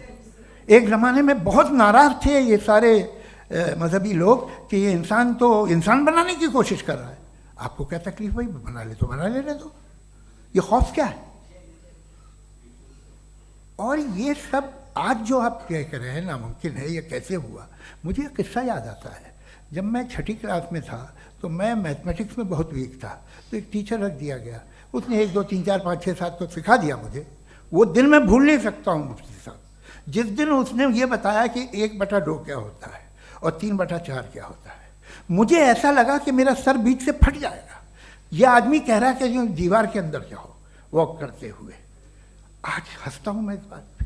ایک زمانے میں بہت ناراض تھے یہ سارے مذہبی لوگ کہ یہ انسان تو انسان بنانے کی کوشش کر رہا ہے، آپ کو کیا تکلیف بھائی، بنا لے تو بنا لینے دو، یہ خوف کیا ہے؟ اور یہ سب آج جو آپ کہہ رہے ہیں ناممکن ہے، یہ کیسے ہوا؟ مجھے ایک قصہ یاد آتا ہے، جب میں 6ٹھی کلاس میں تھا تو میں میتھمیٹکس میں بہت ویک تھا، تو ایک ٹیچر رکھ دیا گیا، اس نے 1 2 3 4 5 6 7 کو سکھا دیا مجھے، وہ دن میں بھول نہیں سکتا ہوں مفتی صاحب۔ جس دن اس نے یہ بتایا کہ 1/2 کیا ہوتا ہے اور 3/4 کیا ہوتا ہے، مجھے ایسا لگا کہ میرا سر بیچ سے پھٹ جائے گا۔ یہ آدمی کہہ رہا ہے کہ جو دیوار کے اندر جاؤ واک کرتے ہوئے، آج ہنستا ہوں میں اس بات پہ۔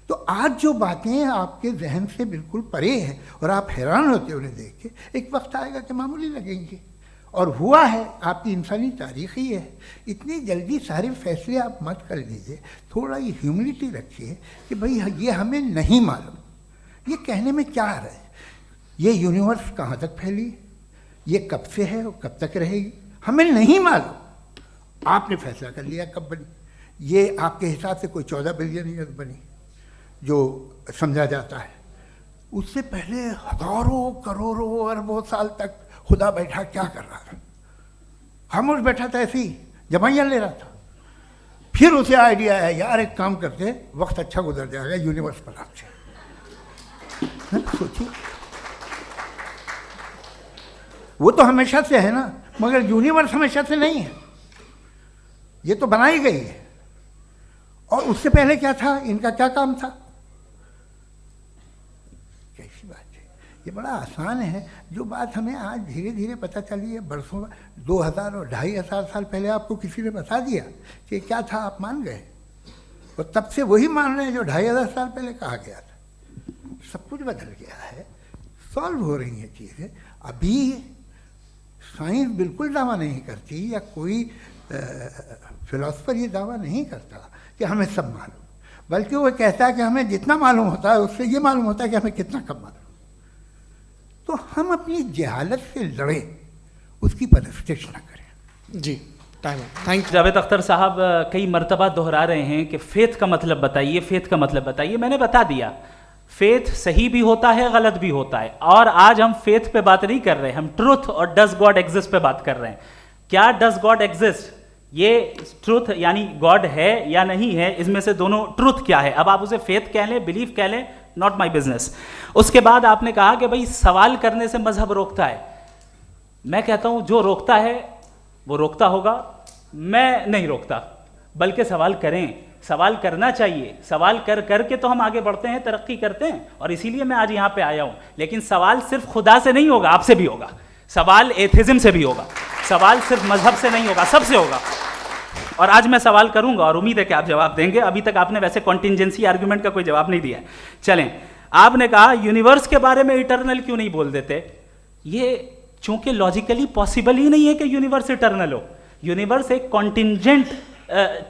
تو آج جو باتیں آپ کے ذہن سے بالکل پرے ہیں اور آپ حیران ہوتے انہیں دیکھ کے، ایک وقت آئے گا کہ معمولی لگیں گے، اور ہوا ہے۔ آپ کی انسانی تاریخ ہی ہے، اتنی جلدی سارے فیصلے آپ مت کر لیجیے، تھوڑا یہ ہیوملٹی رکھیے کہ بھئی یہ ہمیں نہیں معلوم۔ یہ کہنے میں کیا آ رہا ہے؟ یہ یونیورس کہاں تک پھیلی، یہ کب سے ہے اور کب تک رہے گی، ہمیں نہیں معلوم۔ آپ نے فیصلہ کر لیا کب بنی، یہ آپ کے حساب سے کوئی 14 بلین ایئر بنی جو سمجھا جاتا ہے. اس سے پہلے ہزاروں کروڑوں اربوں سال تک خدا بیٹھا کیا کر رہا تھا؟ خاموش بیٹھا تھا، ایسے ہی جمائیاں لے رہا تھا. پھر اسے آئیڈیا ہے یار ایک کام کرتے، وقت اچھا گزر جائے گا، یونیورس بناتے ہیں. سوچیے، وہ تو ہمیشہ سے ہے نا، مگر یونیورس ہمیشہ سے نہیں ہے، یہ تو بنائی گئی ہے. اور اس سے پہلے کیا تھا، ان کا کیا کام تھا؟ کیسی بات ہے، یہ بڑا آسان ہے. جو بات ہمیں آج دھیرے دھیرے پتہ چلی ہے، برسوں 2000 اور 2500 سال پہلے آپ کو کسی نے بتا دیا کہ کیا تھا، آپ مان گئے، اور تب سے وہی مان رہے ہیں جو 2500 سال پہلے کہا گیا تھا. سب کچھ بدل گیا ہے، سالو ہو رہی ہیں چیزیں. ابھی سائنس بالکل دعویٰ نہیں کرتی، یا کوئی فلاسفر یہ دعویٰ نہیں کرتا کہ ہمیں سب معلوم، بلکہ وہ کہتا ہے کہ ہمیں جتنا معلوم ہوتا ہے اس سے یہ معلوم ہوتا ہے کہ ہمیں کتنا کم معلوم. تو ہم اپنی جہالت سے لڑیں، اس کی پرستش نہ کریں. جی ٹائم. تھینک جاوید اختر صاحب کئی مرتبہ دہرا رہے ہیں کہ فیتھ کا مطلب بتائیے، فیتھ کا مطلب بتائیے. میں نے بتا دیا، فیتھ صحیح بھی ہوتا ہے، غلط بھی ہوتا ہے. اور آج ہم فیتھ پہ بات نہیں کر رہے، ہم ٹروتھ اور ڈز گاڈ ایگزسٹ پہ بات کر رہے ہیں. کیا ڈز گاڈ ایگزسٹ، یہ ٹروتھ یعنی گاڈ ہے یا نہیں ہے، اس میں سے دونوں ٹروتھ کیا ہے. اب آپ اسے فیتھ کہہ لیں، بلیف کہہ لیں، ناٹ مائی بزنس. اس کے بعد آپ نے کہا کہ بھائی سوال کرنے سے مذہب روکتا ہے. میں کہتا ہوں جو روکتا ہے وہ روکتا ہوگا، میں نہیں روکتا، بلکہ سوال کریں، سوال کرنا چاہیے. سوال کر کر کے تو ہم آگے بڑھتے ہیں، ترقی کرتے ہیں، اور اسی لیے میں آج یہاں پہ آیا ہوں. لیکن سوال صرف خدا سے نہیں ہوگا، آپ سے بھی ہوگا. سوال ایتھزم سے بھی ہوگا، سوال صرف مذہب سے نہیں ہوگا، سب سے ہوگا. اور آج میں سوال کروں گا اور امید ہے کہ آپ جواب دیں گے. ابھی تک آپ نے ویسے کانٹینجنسی آرگومنٹ کا کوئی جواب نہیں دیا ہے. چلیں، آپ نے کہا یونیورس کے بارے میں اٹرنل کیوں نہیں بول دیتے. یہ چونکہ لاجیکلی پاسبل ہی نہیں ہے کہ یونیورس اٹرنل ہو. یونیورس ایک کانٹینجنٹ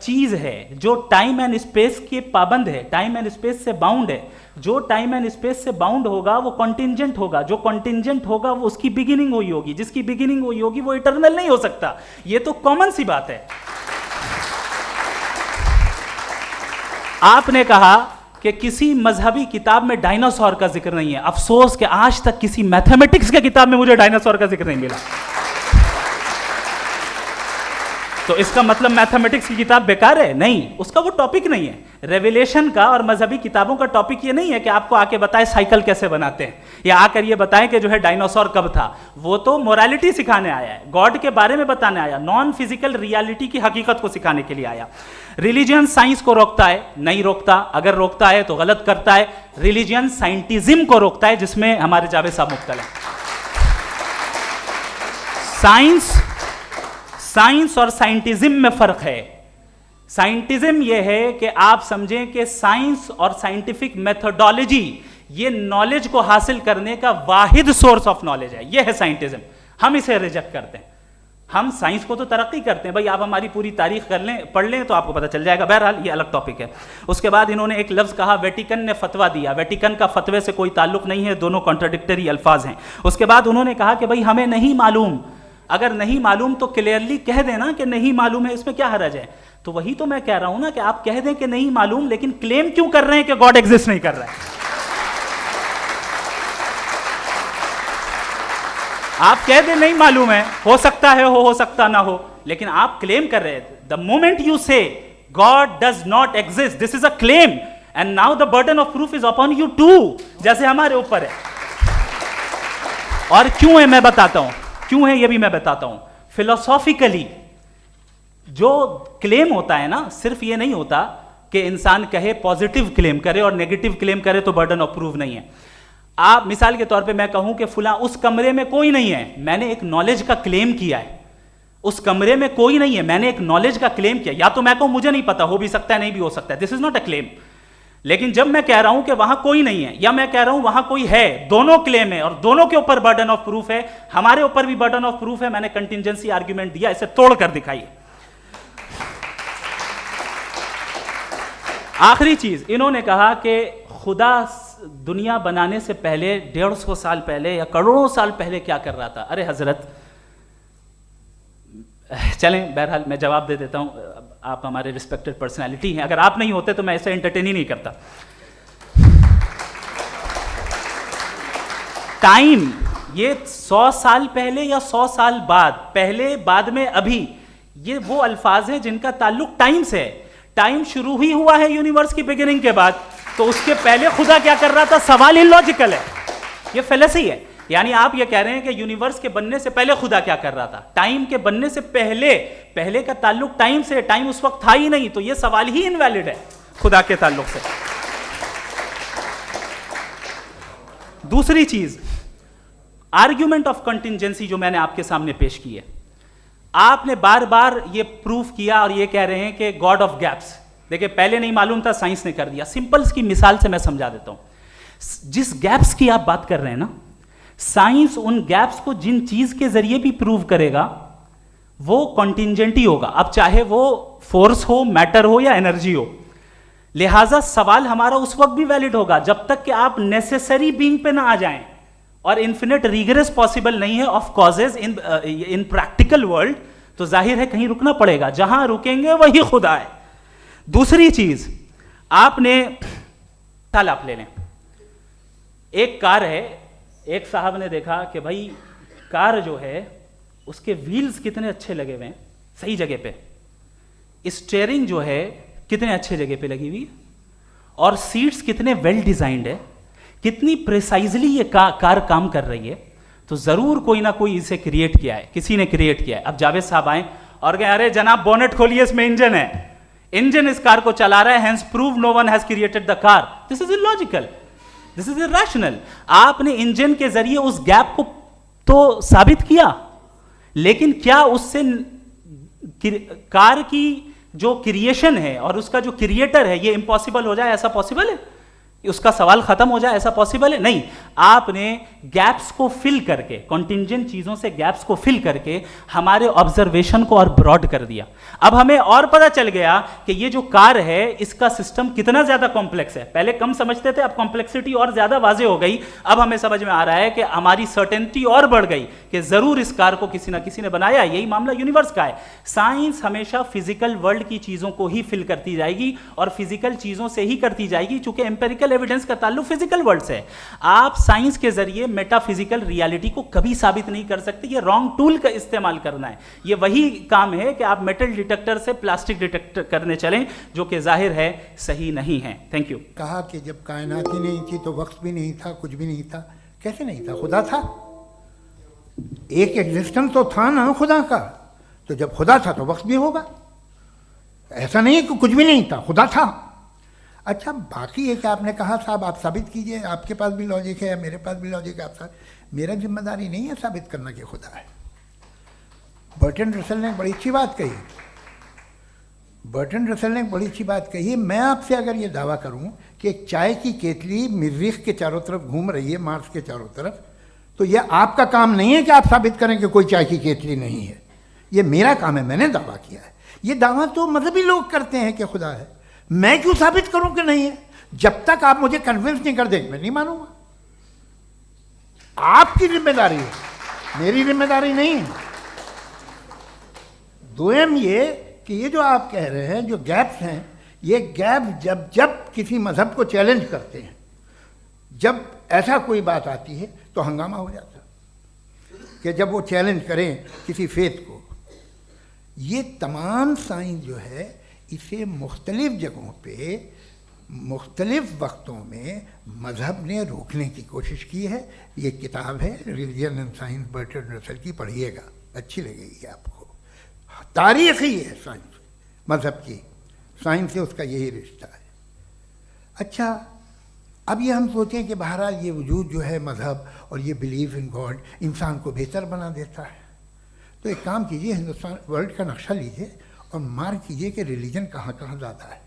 چیز ہے جو ٹائم اینڈ اسپیس کے پابند ہے، ٹائم اینڈ اسپیس سے باؤنڈ ہے. جو ٹائم اینڈ اسپیس سے باؤنڈ ہوگا وہ کانٹینجنٹ ہوگا، جو کانٹینجنٹ ہوگا وہ اس کی بگننگ ہوئی ہوگی، جس کی بگننگ ہوئی ہوگی وہ اٹرنل نہیں ہو سکتا. یہ تو کامن سی بات ہے. آپ نے کہا کہ کسی مذہبی کتاب میں ڈائناسور کا ذکر نہیں ہے. افسوس کہ آج تک کسی میتھمیٹکس کے کتاب میں مجھے ڈائناسور کا ذکر نہیں ملا. تو اس کا مطلب میتھمیٹکس کی کتاب بیکار ہے؟ نہیں، اس کا وہ ٹاپک نہیں ہے. ریویلیشن کا اور مذہبی کتابوں کا ٹاپک یہ نہیں ہے کہ آپ کو آ کے بتائے سائیکل کیسے بناتے ہیں، یا آ کر یہ بتائیں کہ جو ہے ڈائناسور کب تھا. وہ تو مورالٹی سکھانے آیا ہے، گاڈ کے بارے میں بتانے آیا، نان فزیکل ریالٹی کی حقیقت کو سکھانے کے لیے آیا. ریلیجن سائنس کو روکتا ہے؟ نہیں روکتا. اگر روکتا ہے تو غلط کرتا ہے. ریلیجن سائنٹزم کو روکتا ہے، جس میں ہمارے جاوید صاحب مبتلا ہیں. سائنس اور سائنٹزم میں فرق ہے. سائنٹزم یہ ہے کہ آپ سمجھیں کہ سائنس اور سائنٹیفک میتھڈالوجی یہ نالج کو حاصل کرنے کا واحد سورس آف نالج ہے. یہ ہے سائنٹزم. ہم اسے ریجیکٹ کرتے ہیں. ہم سائنس کو تو ترقی کرتے ہیں. بھائی آپ ہماری پوری تاریخ کر لیں، پڑھ لیں تو آپ کو پتہ چل جائے گا. بہرحال یہ الگ ٹاپک ہے. اس کے بعد انہوں نے ایک لفظ کہا، ویٹیکن نے فتویٰ دیا. ویٹیکن کا فتوے سے کوئی تعلق نہیں ہے، دونوں کانٹراڈکٹری الفاظ ہیں. اس کے بعد انہوں نے کہا کہ بھائی ہمیں نہیں معلوم. اگر نہیں معلوم تو کلیئرلی کہہ دینا کہ نہیں معلوم ہے، اس میں کیا حرج ہے. تو وہی تو میں کہہ رہا ہوں نا کہ آپ کہہ دیں کہ نہیں معلوم، لیکن کلیم کیوں کر رہے ہیں کہ گاڈ ایگزسٹ نہیں کر رہا ہے. آپ کہہ دیں نہیں معلوم ہے، ہو سکتا ہے ہو سکتا نہ ہو، لیکن آپ کلیم کر رہے ہیں. The moment you say God does not exist, this is a claim, and now the burden of proof is upon you too, جیسے ہمارے اوپر ہے. اور کیوں ہے میں بتاتا ہوں، کیوں ہے یہ بھی میں بتاتا ہوں. فلسافیکلی جو کلیم ہوتا ہے نا، صرف یہ نہیں ہوتا کہ انسان کہے پازیٹیو کلیم کرے اور نیگیٹو کلیم کرے تو برڈن آف پروف نہیں ہے. آپ مثال کے طور پہ میں کہوں کہ فلاں اس کمرے میں کوئی نہیں ہے، میں نے ایک نالج کا کلیم کیا ہے. اس کمرے میں کوئی نہیں ہے، میں نے ایک نالج کا کلیم کیا. یا تو میں کہوں مجھے نہیں پتا، ہو بھی سکتا ہے نہیں بھی ہو سکتا ہے، دس از ناٹ اے کلیم. لیکن جب میں کہہ رہا ہوں کہ وہاں کوئی نہیں ہے، یا میں کہہ رہا ہوں وہاں کوئی ہے، دونوں کلیم ہے اور دونوں کے اوپر برڈن آف پروف ہے. ہمارے اوپر بھی برڈن آف پروف ہے. میں نے کنٹینجنسی آرگومنٹ دیا، اسے توڑ کر دکھائیے. آخری چیز انہوں نے کہا کہ خدا دنیا بنانے سے پہلے 150 سال پہلے یا کروڑوں سال پہلے کیا کر رہا تھا. ارے حضرت، چلیں بہرحال میں جواب دے دیتا ہوں. آپ ہمارے رسپیکٹڈ پرسنالٹی ہیں, اگر آپ نہیں ہوتے تو میں ایسے انٹرٹین ہی نہیں کرتا. ٹائم, یہ 100 سال پہلے یا 100 سال بعد, پہلے بعد میں ابھی, یہ وہ الفاظ ہیں جن کا تعلق ٹائم سے ہے. ٹائم شروع ہی ہوا ہے یونیورس کی بگننگ کے بعد, تو اس کے پہلے خدا کیا کر رہا تھا؟ سوال ہی لاجیکل ہے, یہ فیلسی ہے. یعنی آپ یہ کہہ رہے ہیں کہ یونیورس کے بننے سے پہلے خدا کیا کر رہا تھا؟ ٹائم کے بننے سے پہلے کا تعلق ٹائم سے, ٹائم اس وقت تھا ہی نہیں, تو یہ سوال ہی انویلڈ ہے خدا کے تعلق سے. دوسری چیز, آرگیومنٹ آف کنٹینجنسی جو میں نے آپ کے سامنے پیش کی ہے, آپ نے بار بار یہ پروف کیا اور یہ کہہ رہے ہیں کہ گاڈ آف گیپس. دیکھیں, پہلے نہیں معلوم تھا, سائنس نے کر دیا. سمپلس کی مثال سے میں سمجھا دیتا ہوں. جس گیپس کی آپ بات کر رہے ہیں نا, سائنس ان گیپس کو جن چیز کے ذریعے بھی پروو کرے گا وہ کنٹینجنٹ ہی ہوگا, اب چاہے وہ فورس ہو, میٹر ہو یا انرجی ہو. لہٰذا سوال ہمارا اس وقت بھی ویلڈ ہوگا جب تک کہ آپ نیسیسری بینگ پہ نہ آ جائیں, اور انفینٹ ریگریس پاسبل نہیں ہے of causes in practical world, تو ظاہر ہے کہیں رکنا پڑے گا, جہاں رکیں گے وہی خدا ہے. دوسری چیز, آپ نے مثال آپ لے لیں, ایک کار ہے, ایک صاحب نے دیکھا کہ بھائی کار جو ہے اس کے ویلز کتنے اچھے لگے ہوئے ہیں صحیح جگہ پہ, اسٹیئرنگ جو ہے کتنے اچھے جگہ پہ لگی ہوئی, اور سیٹس کتنے ویل ڈیزائنڈ ہے, کتنی پریسائزلی یہ کار کام کر رہی ہے, تو ضرور کوئی نہ کوئی اسے کریٹ کیا ہے, کسی نے کریٹ کیا ہے. اب جاوید صاحب آئیں اور کہیں ارے جناب بونٹ کھولیے, اس میں انجن ہے, انجن اس کار کو چلا رہا ہے, hence prove no one has created the car. This is illogical, this is irrational. آپ نے انجن کے ذریعے اس گیپ کو تو ثابت کیا, لیکن کیا اس سے کار کی جو کریشن ہے اور اس کا جو کریٹر ہے یہ امپاسبل ہو جائے؟ ایسا پاسبل ہے؟ اس کا سوال ختم ہو جائے؟ ایسا پاسبل ہے؟ نہیں. آپ نے گیپس کو فل کر کے, کنٹینجنٹ چیزوں سے گیپس کو فل کر کے ہمارے آبزرویشن کو اور براڈ کر دیا. اب ہمیں اور پتہ چل گیا کہ یہ جو کار ہے اس کا سسٹم کتنا زیادہ کمپلیکس ہے. پہلے کم سمجھتے تھے, اب کمپلیکسٹی اور زیادہ واضح ہو گئی. اب ہمیں سمجھ میں آ رہا ہے کہ ہماری سرٹینٹی اور بڑھ گئی کہ ضرور اس کار کو کسی نہ کسی نے بنایا. یہی معاملہ یونیورس کا ہے. سائنس ہمیشہ فزیکل ورلڈ کی چیزوں کو ہی فل کرتی جائے گی اور فزیکل چیزوں سے ہی کرتی جائے گی, چونکہ امپیریکل ایویڈنس کا تعلق فزیکل ورلڈ سے ہے. آپ سائنس کے ذریعے میٹا فزیکل ریالٹی کو کبھی ثابت نہیں کر سکتے. یہ رانگ ٹول کا استعمال کرنا ہے. یہ وہی کام ہے کہ آپ میٹل ڈیٹیکٹر سے پلاسٹک ڈیٹیکٹر کرنے چلیں, جو کہ ظاہر ہے صحیح نہیں ہے. Thank you. کہا کہ جب کائنات ہی نہیں تھی تو وقت بھی نہیں تھا, کچھ بھی نہیں تھا. کیسے نہیں تھا؟ خدا تھا. ایک ایگزسٹنس تو تھا نا خدا کا, تو جب خدا تھا تو وقت بھی ہوگا. ایسا نہیں کہ کچھ بھی نہیں تھا, خدا تھا. اچھا, باقی یہ کہ آپ نے کہا صاحب آپ ثابت کیجئے, آپ کے پاس بھی لاجک ہے, میرے پاس بھی لاجک ہے. آپ میرا ذمہ داری نہیں ہے ثابت کرنا کہ خدا ہے. برٹن رسل نے بڑی اچھی بات کہی. بڑی اچھی بات کہی. میں آپ سے اگر یہ دعویٰ کروں کہ ایک چائے کی کیتلی مریخ کے چاروں طرف گھوم رہی ہے, مارس کے چاروں طرف, تو یہ آپ کا کام نہیں ہے کہ آپ ثابت کریں کہ کوئی چائے کی کیتلی نہیں ہے. یہ میرا کام ہے, میں نے دعویٰ کیا ہے. یہ دعویٰ تو مذہبی لوگ کرتے ہیں کہ خدا ہے. میں کیوں ثابت کروں کہ نہیں ہے؟ جب تک آپ مجھے کنونس نہیں کر دیں میں نہیں مانوں گا. آپ کی ذمہ داری ہے, میری ذمہ داری نہیں ہے. دوم یہ کہ یہ جو آپ کہہ رہے ہیں جو گیپس ہیں, یہ گیپ جب کسی مذہب کو چیلنج کرتے ہیں, جب ایسا کوئی بات آتی ہے تو ہنگامہ ہو جاتا ہے کہ جب وہ چیلنج کریں کسی فیتھ کو. یہ تمام سائنس جو ہے اسے مختلف جگہوں پہ مختلف وقتوں میں مذہب نے روکنے کی کوشش کی ہے. یہ کتاب ہے ریلیجن اینڈ سائنس, برٹن رسل کی, پڑھیے گا, اچھی لگے گی آپ کو. تاریخی ہے سائنس, مذہب کی سائنس سے اس کا یہی رشتہ ہے. اچھا, اب یہ ہم سوچیں کہ بہرحال یہ وجود جو ہے مذہب اور یہ بلیف ان گاڈ انسان کو بہتر بنا دیتا ہے. تو ایک کام کیجئے, ہندوستان ورلڈ کا نقشہ لیجئے اور مارک کیجئے کہ ریلیجن کہاں کہاں زیادہ ہے,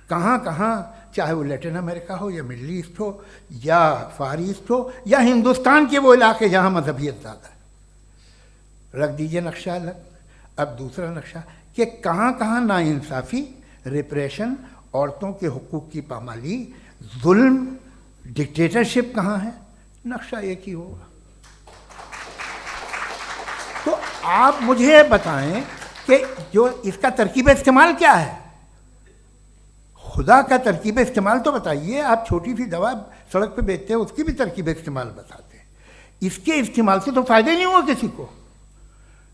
کہاں کہاں, چاہے وہ لیٹن امریکہ ہو یا مڈل ایسٹ ہو یا فار ایسٹ ہو یا ہندوستان کے وہ علاقے جہاں مذہبیت زیادہ ہے. رکھ دیجئے نقشہ الگ. اب دوسرا نقشہ کہ کہاں کہاں ناانصافی, ریپریشن, عورتوں کے حقوق کی پامالی, ظلم, ڈکٹیٹرشپ کہاں ہے. نقشہ ایک ہی ہوگا. تو آپ مجھے بتائیں کہ جو اس کا ترکیب استعمال کیا ہے. خدا کا ترکیب استعمال تو بتائیے. آپ چھوٹی سی دوا سڑک پہ بیچتے ہیں, اس کی بھی ترکیب استعمال بتاتے ہیں. اس کے استعمال سے تو فائدہ نہیں ہوا کسی کو.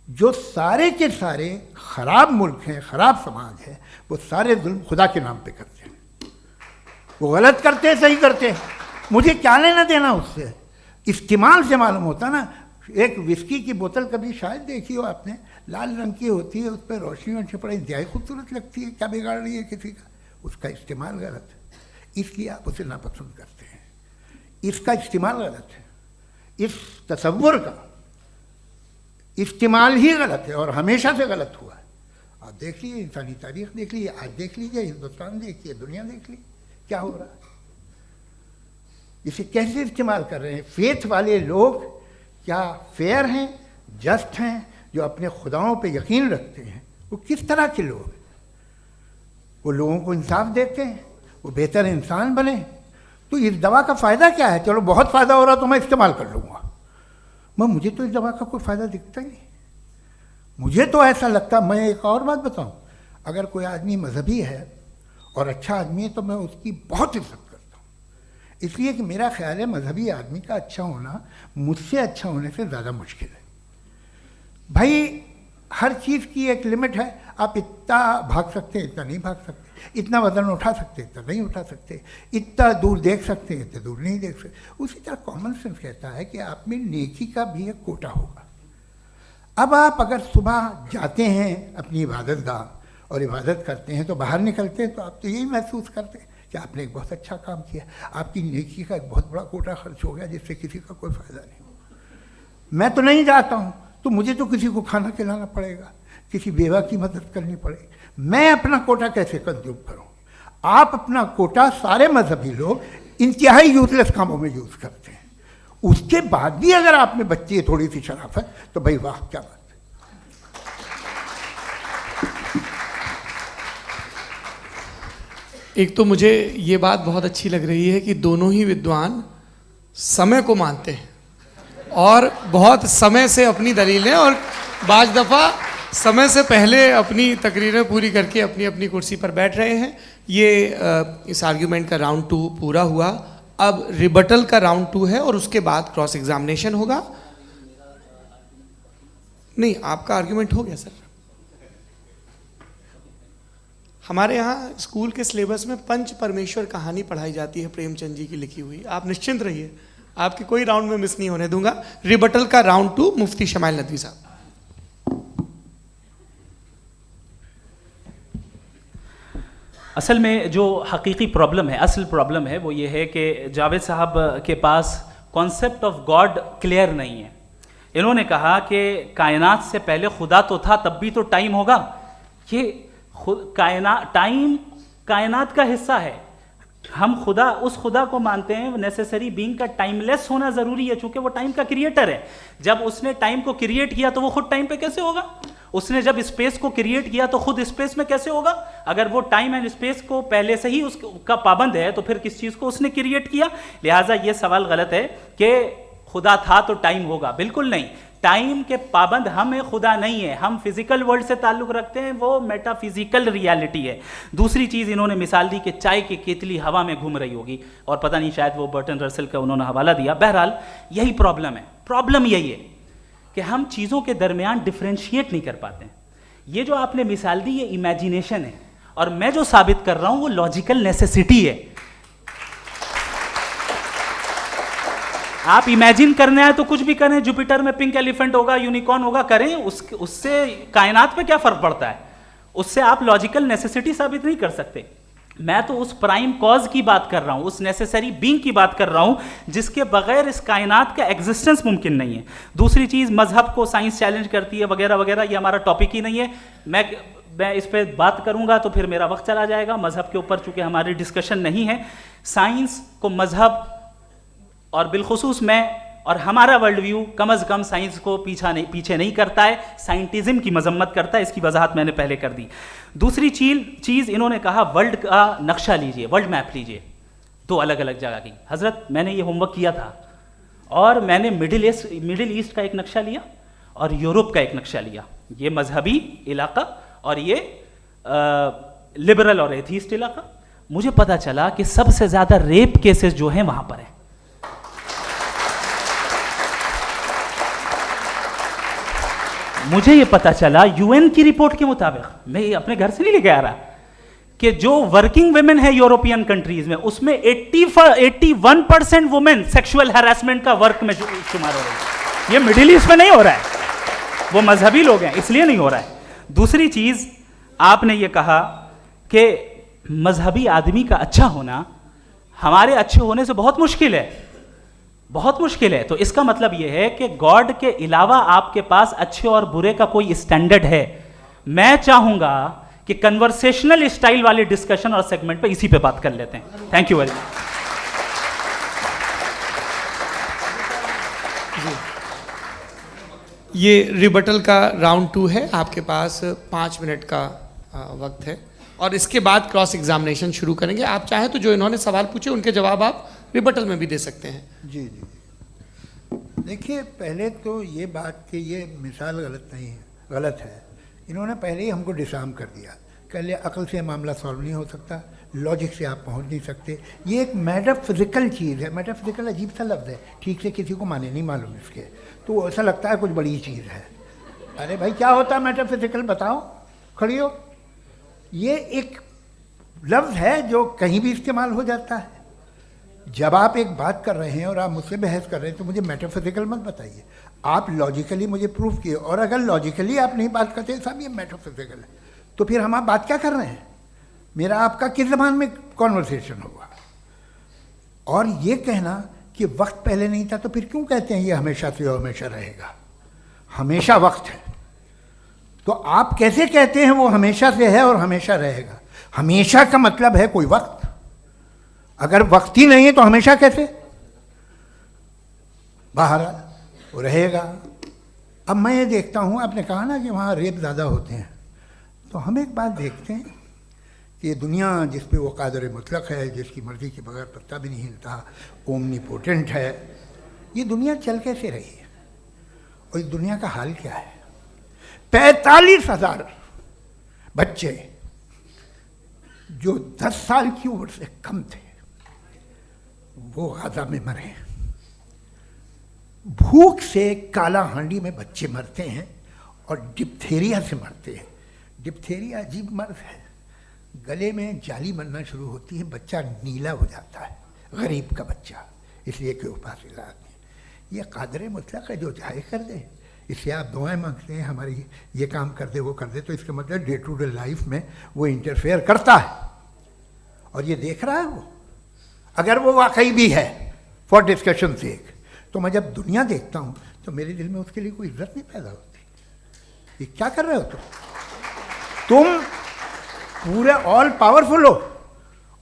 جو سارے کے سارے خراب ملک ہیں, خراب سماج ہے, وہ سارے ظلم خدا کے نام پہ کرتے ہیں. وہ غلط کرتے ہیں, صحیح کرتے ہیں, مجھے کیا لینا دینا اس سے. استعمال سے معلوم ہوتا نا. ایک وسکی کی بوتل کبھی شاید دیکھی ہو آپ نے, لال رنگ کی ہوتی ہے, اس پہ روشنی اور چھپڑا انتہائی خوبصورت لگتی ہے. کیا بگاڑ رہی ہے کسی کا؟ اس کا استعمال غلط ہے, اس لیے آپ اسے ناپسند کرتے ہیں. اس کا استعمال غلط ہے. اس تصور کا استعمال ہی غلط ہے اور ہمیشہ سے غلط ہوا ہے. آپ دیکھ لیجیے, انسانی تاریخ دیکھ لیجیے, آج دیکھ لیجیے, ہندوستان دیکھیے, دنیا دیکھ لیجیے, کیا ہو رہا ہے. اسے کیسے استعمال کر رہے ہیں. فیتھ والے لوگ کیا فیئر ہیں, جسٹ ہیں, جو اپنے خداؤں پہ یقین رکھتے ہیں, وہ کس طرح کے لوگ ہیں. وہ لوگوں کو انصاف دیتے ہیں, وہ بہتر انسان بنے. تو اس دوا کا فائدہ کیا ہے؟ چلو بہت فائدہ ہو رہا تو میں استعمال کر لوں گا. مجھے تو اس دوا کا کوئی فائدہ دکھتا ہی نہیں. مجھے تو ایسا لگتا. میں ایک اور بات بتاؤں, اگر کوئی آدمی مذہبی ہے اور اچھا آدمی ہے تو میں اس کی بہت عزت کرتا ہوں, اس لیے کہ میرا خیال ہے مذہبی آدمی کا اچھا ہونا مجھ سے اچھا ہونے سے زیادہ مشکل ہے. بھائی ہر چیز کی ایک لمٹ ہے. آپ اتنا بھاگ سکتے ہیں, اتنا نہیں بھاگ سکتے. اتنا وزن اٹھا سکتے, اتنا نہیں اٹھا سکتے. اتنا دور دیکھ سکتے ہیں, اتنا دور نہیں دیکھ سکتے. اسی طرح کامن سینس کہتا ہے کہ آپ میں نیکی کا بھی ایک کوٹا ہوگا. اب آپ اگر صبح جاتے ہیں اپنی عبادت گاہ اور عبادت کرتے ہیں تو باہر نکلتے ہیں تو آپ تو یہی محسوس کرتے ہیں کہ آپ نے ایک بہت اچھا کام کیا. آپ کی نیکی کا ایک بہت بڑا کوٹا خرچ ہو گیا جس سے کسی کا کوئی فائدہ نہیں ہو. میں تو نہیں جاتا ہوں تو مجھے تو کسی کو کھانا کھلانا پڑے گا, کسی بیوہ کی مدد کرنی پڑے گی. میں اپنا کوٹا کیسے کنزیوم کروں؟ آپ اپنا کوٹا سارے مذہبی لوگ انتہائی یوز لیس کاموں میں یوز کرتے ہیں. اس کے بعد بھی اگر آپ میں بچی ہے تھوڑی سی شرافت تو بھائی واہ کیا بات ہے. ایک تو مجھے یہ بات بہت اچھی لگ رہی ہے کہ دونوں ہی ودوان سمے کو مانتے ہیں اور بہت سمے سے اپنی دلیلیں اور بعض دفعہ سمے سے پہلے اپنی تقریریں پوری کر کے اپنی اپنی کرسی پر بیٹھ رہے ہیں. یہ اس آرگیومنٹ کا راؤنڈ 2 پورا ہوا. اب ریبٹل کا راؤنڈ 2 ہے اور اس کے بعد کراس ایگزامینیشن ہوگا. نہیں, آپ کا آرگیومنٹ ہو گیا سر. ہمارے یہاں اسکول کے سلیبس میں پنچ پرمیشور کہانی پڑھائی جاتی ہے, پریم چند جی کی لکھی ہوئی. آپ نشچنت رہیے, آپ کی کوئی راؤنڈ میں مس نہیں ہونے دوں گا. ریبٹل کا راؤنڈ 2 مفتی شمائل ندوی صاحب. اصل میں جو حقیقی پرابلم ہے, اصل پرابلم ہے وہ یہ ہے کہ جاوید صاحب کے پاس کانسیپٹ آف گاڈ کلیئر نہیں ہے. انہوں نے کہا کہ کائنات سے پہلے خدا تو تھا, تب بھی تو ٹائم ہوگا. یہ ٹائم کائنات کا حصہ ہے. ہم خدا اس خدا کو مانتے ہیں, نیسیسری بینگ کا ٹائم لیس ہونا ضروری ہے چونکہ وہ ٹائم کا کریٹر ہے. جب اس نے ٹائم کو کریٹ کیا تو وہ خود ٹائم پہ کیسے ہوگا؟ اس نے جب اسپیس کو کریٹ کیا تو خود اسپیس میں کیسے ہوگا؟ اگر وہ ٹائم اینڈ اسپیس کو پہلے سے ہی اس کا پابند ہے تو پھر کس چیز کو اس نے کریٹ کیا؟ لہٰذا یہ سوال غلط ہے کہ خدا تھا تو ٹائم ہوگا. بالکل نہیں. ٹائم کے پابند ہم خدا نہیں ہے, ہم فزیکل ورلڈ سے تعلق رکھتے ہیں, وہ میٹا فزیکل ریالٹی ہے. دوسری چیز انہوں نے مثال دی کہ چائے کی کیتلی ہوا میں گھوم رہی ہوگی, اور پتہ نہیں شاید وہ برٹن رسل کا انہوں نے حوالہ دیا. بہرحال یہی پرابلم ہے. پرابلم یہی ہے کہ ہم چیزوں کے درمیان ڈفرینشیٹ نہیں کر پاتے ہیں. یہ جو آپ نے مثال دی یہ امیجینیشن ہے, اور میں جو ثابت کر رہا ہوں وہ لاجیکل نیسیسٹی ہے. آپ امیجن کرنا ہے تو کچھ بھی کریں, جوپیٹر میں پنک ایلیفنٹ ہوگا, یونیکارن ہوگا, کریں. اس سے کائنات پہ کیا فرق پڑتا ہے؟ اس سے آپ لاجیکل نیسیسٹی ثابت نہیں کر سکتے. میں تو اس پرائم کاز کی بات کر رہا ہوں, اس نیسیسری بینگ کی بات کر رہا ہوں جس کے بغیر اس کائنات کا ایگزسٹنس ممکن نہیں ہے. دوسری چیز, مذہب کو سائنس چیلنج کرتی ہے وغیرہ وغیرہ, یہ ہمارا ٹاپک ہی نہیں ہے. میں اس پہ بات کروں گا تو پھر میرا وقت چلا جائے گا. مذہب کے اوپر چونکہ ہماری ڈسکشن نہیں ہے. سائنس کو مذہب اور بالخصوص میں اور ہمارا ورلڈ ویو کم از کم سائنس کو پیچھے نہیں کرتا ہے, سائنٹزم کی مذمت کرتا ہے. اس کی وضاحت میں نے پہلے کر دی. دوسری چیز انہوں نے کہا ورلڈ کا نقشہ لیجئے, ورلڈ میپ لیجئے, 2 الگ الگ جگہ کی. حضرت میں نے یہ ہوم ورک کیا تھا اور میں نے مڈل ایسٹ کا ایک نقشہ لیا اور یورپ کا ایک نقشہ لیا. یہ مذہبی علاقہ اور یہ لبرل اور ایتھیسٹ علاقہ. مجھے پتا چلا کہ سب سے زیادہ ریپ کیسز جو ہیں وہاں پر ہیں. مجھے یہ پتا چلا یو این کی رپورٹ کے مطابق, میں یہ اپنے گھر سے نہیں لے کے آ رہا, کہ جو ورکنگ ویمن ہے یورپین کنٹریز میں, اس میں 81% وومن سیکشول ہراسمنٹ کا ورک میں شمار ہو رہی ہے. یہ مڈل ایسٹ میں نہیں ہو رہا ہے, وہ مذہبی لوگ ہیں اس لیے نہیں ہو رہا ہے. دوسری چیز آپ نے یہ کہا کہ مذہبی آدمی کا اچھا ہونا ہمارے اچھے ہونے سے بہت مشکل ہے, بہت مشکل ہے. تو اس کا مطلب یہ ہے کہ گاڈ کے علاوہ آپ کے پاس اچھے اور برے کا کوئی اسٹینڈرڈ ہے. میں چاہوں گا کہ کنورسیشنل اسٹائل والی ڈسکشن اور سیگمنٹ پہ اسی پہ بات کر لیتے ہیں. Thank you very much. یہ ریبٹل کا راؤنڈ 2 ہے. آپ کے پاس 5 منٹ کا وقت ہے اور اس کے بعد کراس ایگزامینیشن شروع کریں گے. آپ چاہیں تو جو انہوں نے سوال پوچھے ان کے جواب آپ ریبٹل میں بھی دے سکتے ہیں. جی جی دیکھیے, پہلے تو یہ بات کہ یہ مثال غلط نہیں ہے, غلط ہے. انہوں نے پہلے ہی ہم کو ڈسارم کر دیا. پہلے عقل سے معاملہ سالو نہیں ہو سکتا, لاجک سے آپ پہنچ نہیں سکتے. یہ ایک میٹا فزیکل چیز ہے. میٹا فزیکل عجیب سا لفظ ہے, ٹھیک سے کسی کو معنی نہیں معلوم اس کے, تو ایسا لگتا ہے کچھ بڑی چیز ہے. ارے بھائی کیا ہوتا ہے میٹا فزیکل, بتاؤ, کھڑی ہو. یہ ایک لفظ ہے جو کہیں بھی استعمال ہو جاتا ہے. جب آپ ایک بات کر رہے ہیں اور آپ مجھ سے بحث کر رہے ہیں تو مجھے میٹا فزیکل مت بتائیے, آپ لاجیکلی مجھے پروف کیے. اور اگر لاجیکلی آپ نہیں بات کرتے صاحب یہ میٹا فزیکل ہے, تو پھر ہم آپ بات کیا کر رہے ہیں؟ میرا آپ کا کس زبان میں کانورسیشن ہوگا؟ اور یہ کہنا کہ وقت پہلے نہیں تھا, تو پھر کیوں کہتے ہیں یہ ہمیشہ سے اور ہمیشہ رہے گا؟ ہمیشہ وقت ہے, تو آپ کیسے کہتے ہیں وہ ہمیشہ سے ہے اور ہمیشہ رہے گا؟ ہمیشہ کا مطلب ہے کوئی وقت. اگر وقت ہی نہیں ہے تو ہمیشہ کیسے؟ باہر وہ رہے گا. اب میں یہ دیکھتا ہوں, آپ نے کہا نا کہ وہاں ریپ زیادہ ہوتے ہیں, تو ہم ایک بات دیکھتے ہیں کہ یہ دنیا جس پہ وہ قادر مطلق ہے, جس کی مرضی کے بغیر پتہ بھی نہیں ہلتا, اومنی پوٹنٹ ہے, یہ دنیا چل کیسے رہی ہے؟ اور اس دنیا کا حال کیا ہے؟ 45,000 بچے جو 10 سال کی عمر سے کم تھے وہ غزہ میں مرے. بھوک سے کالا ہانڈی میں بچے مرتے ہیں اور ڈپتھیریا سے مرتے ہیں. ڈپتھیریا عجیب مرض ہے, گلے میں جالی بننا شروع ہوتی ہے, بچہ نیلا ہو جاتا ہے, غریب کا بچہ, اس لیے کہ اوپر علاج نہیں. یہ قادر مطلق ہے جو چاہے کر دے. اس سے آپ دعائیں مانگتے ہیں ہماری یہ کام کر دے وہ کر دے, تو اس کا مطلب ڈے ٹو ڈے لائف میں وہ انٹرفیئر کرتا ہے اور یہ دیکھ رہا ہے وہ. اگر وہ واقعی بھی ہے فار ڈسکشن سیک, تو میں جب دنیا دیکھتا ہوں تو میرے دل میں اس کے لیے کوئی عزت نہیں پیدا ہوتی. یہ کیا کر رہے ہو تم پورے آل پاورفل ہو,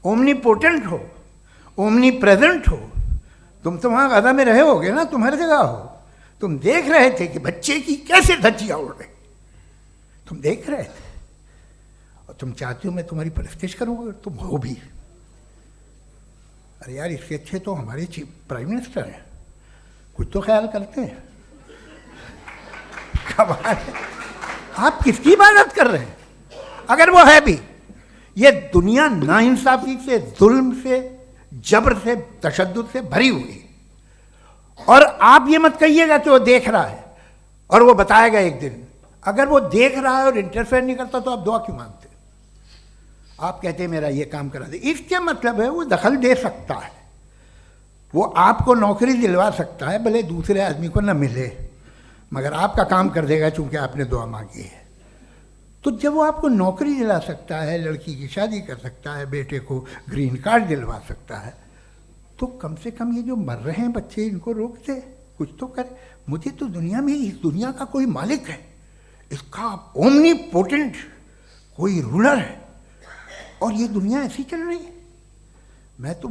اومنی پوٹنٹ ہو, اومنی پریزنٹ ہو. تم تو وہاں غزہ میں رہے ہوگے نا, تم ہر جگہ ہو. تم دیکھ رہے تھے کہ بچے کی کیسے دھجیاں اڑ رہی, تم دیکھ رہے تھے, اور تم چاہتے ہو میں تمہاری پرستش کروں گا, تم ہو بھی. ارے یار اس سے اچھے تو ہمارے پرائم منسٹر ہیں, کچھ تو خیال کرتے ہیں. آپ کس کی عبادت کر رہے ہیں؟ اگر وہ ہے بھی, یہ دنیا ناانصافی سے, ظلم سے, جبر سے, تشدد سے بھری ہوئی ہے. اور آپ یہ مت کہیے گا کہ وہ دیکھ رہا ہے اور وہ بتائے گا ایک دن. اگر وہ دیکھ رہا ہے اور انٹرفیئر نہیں کرتا تو آپ دعا کیوں مانگتے؟ آپ کہتے ہیں میرا یہ کام کرا دے. اس کے مطلب ہے وہ دخل دے سکتا ہے, وہ آپ کو نوکری دلوا سکتا ہے, بھلے دوسرے آدمی کو نہ ملے, مگر آپ کا کام کر دے گا چونکہ آپ نے دعا مانگی ہے. تو جب وہ آپ کو نوکری دلا سکتا ہے, لڑکی کی شادی کر سکتا ہے, بیٹے کو گرین کارڈ دلوا سکتا ہے, تو کم سے کم یہ جو مر رہے ہیں بچے ان کو روک دے, کچھ تو کرے. مجھے تو دنیا میں اس دنیا کا کوئی مالک ہے, اس کا اومنی پوٹنٹ کوئی رولر ہے, اور یہ دنیا ایسی چل رہی ہے. میں تو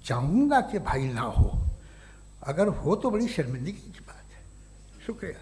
چاہوں گا کہ بھائی نہ ہو, اگر ہو تو بڑی شرمندگی کی بات ہے. شکریہ.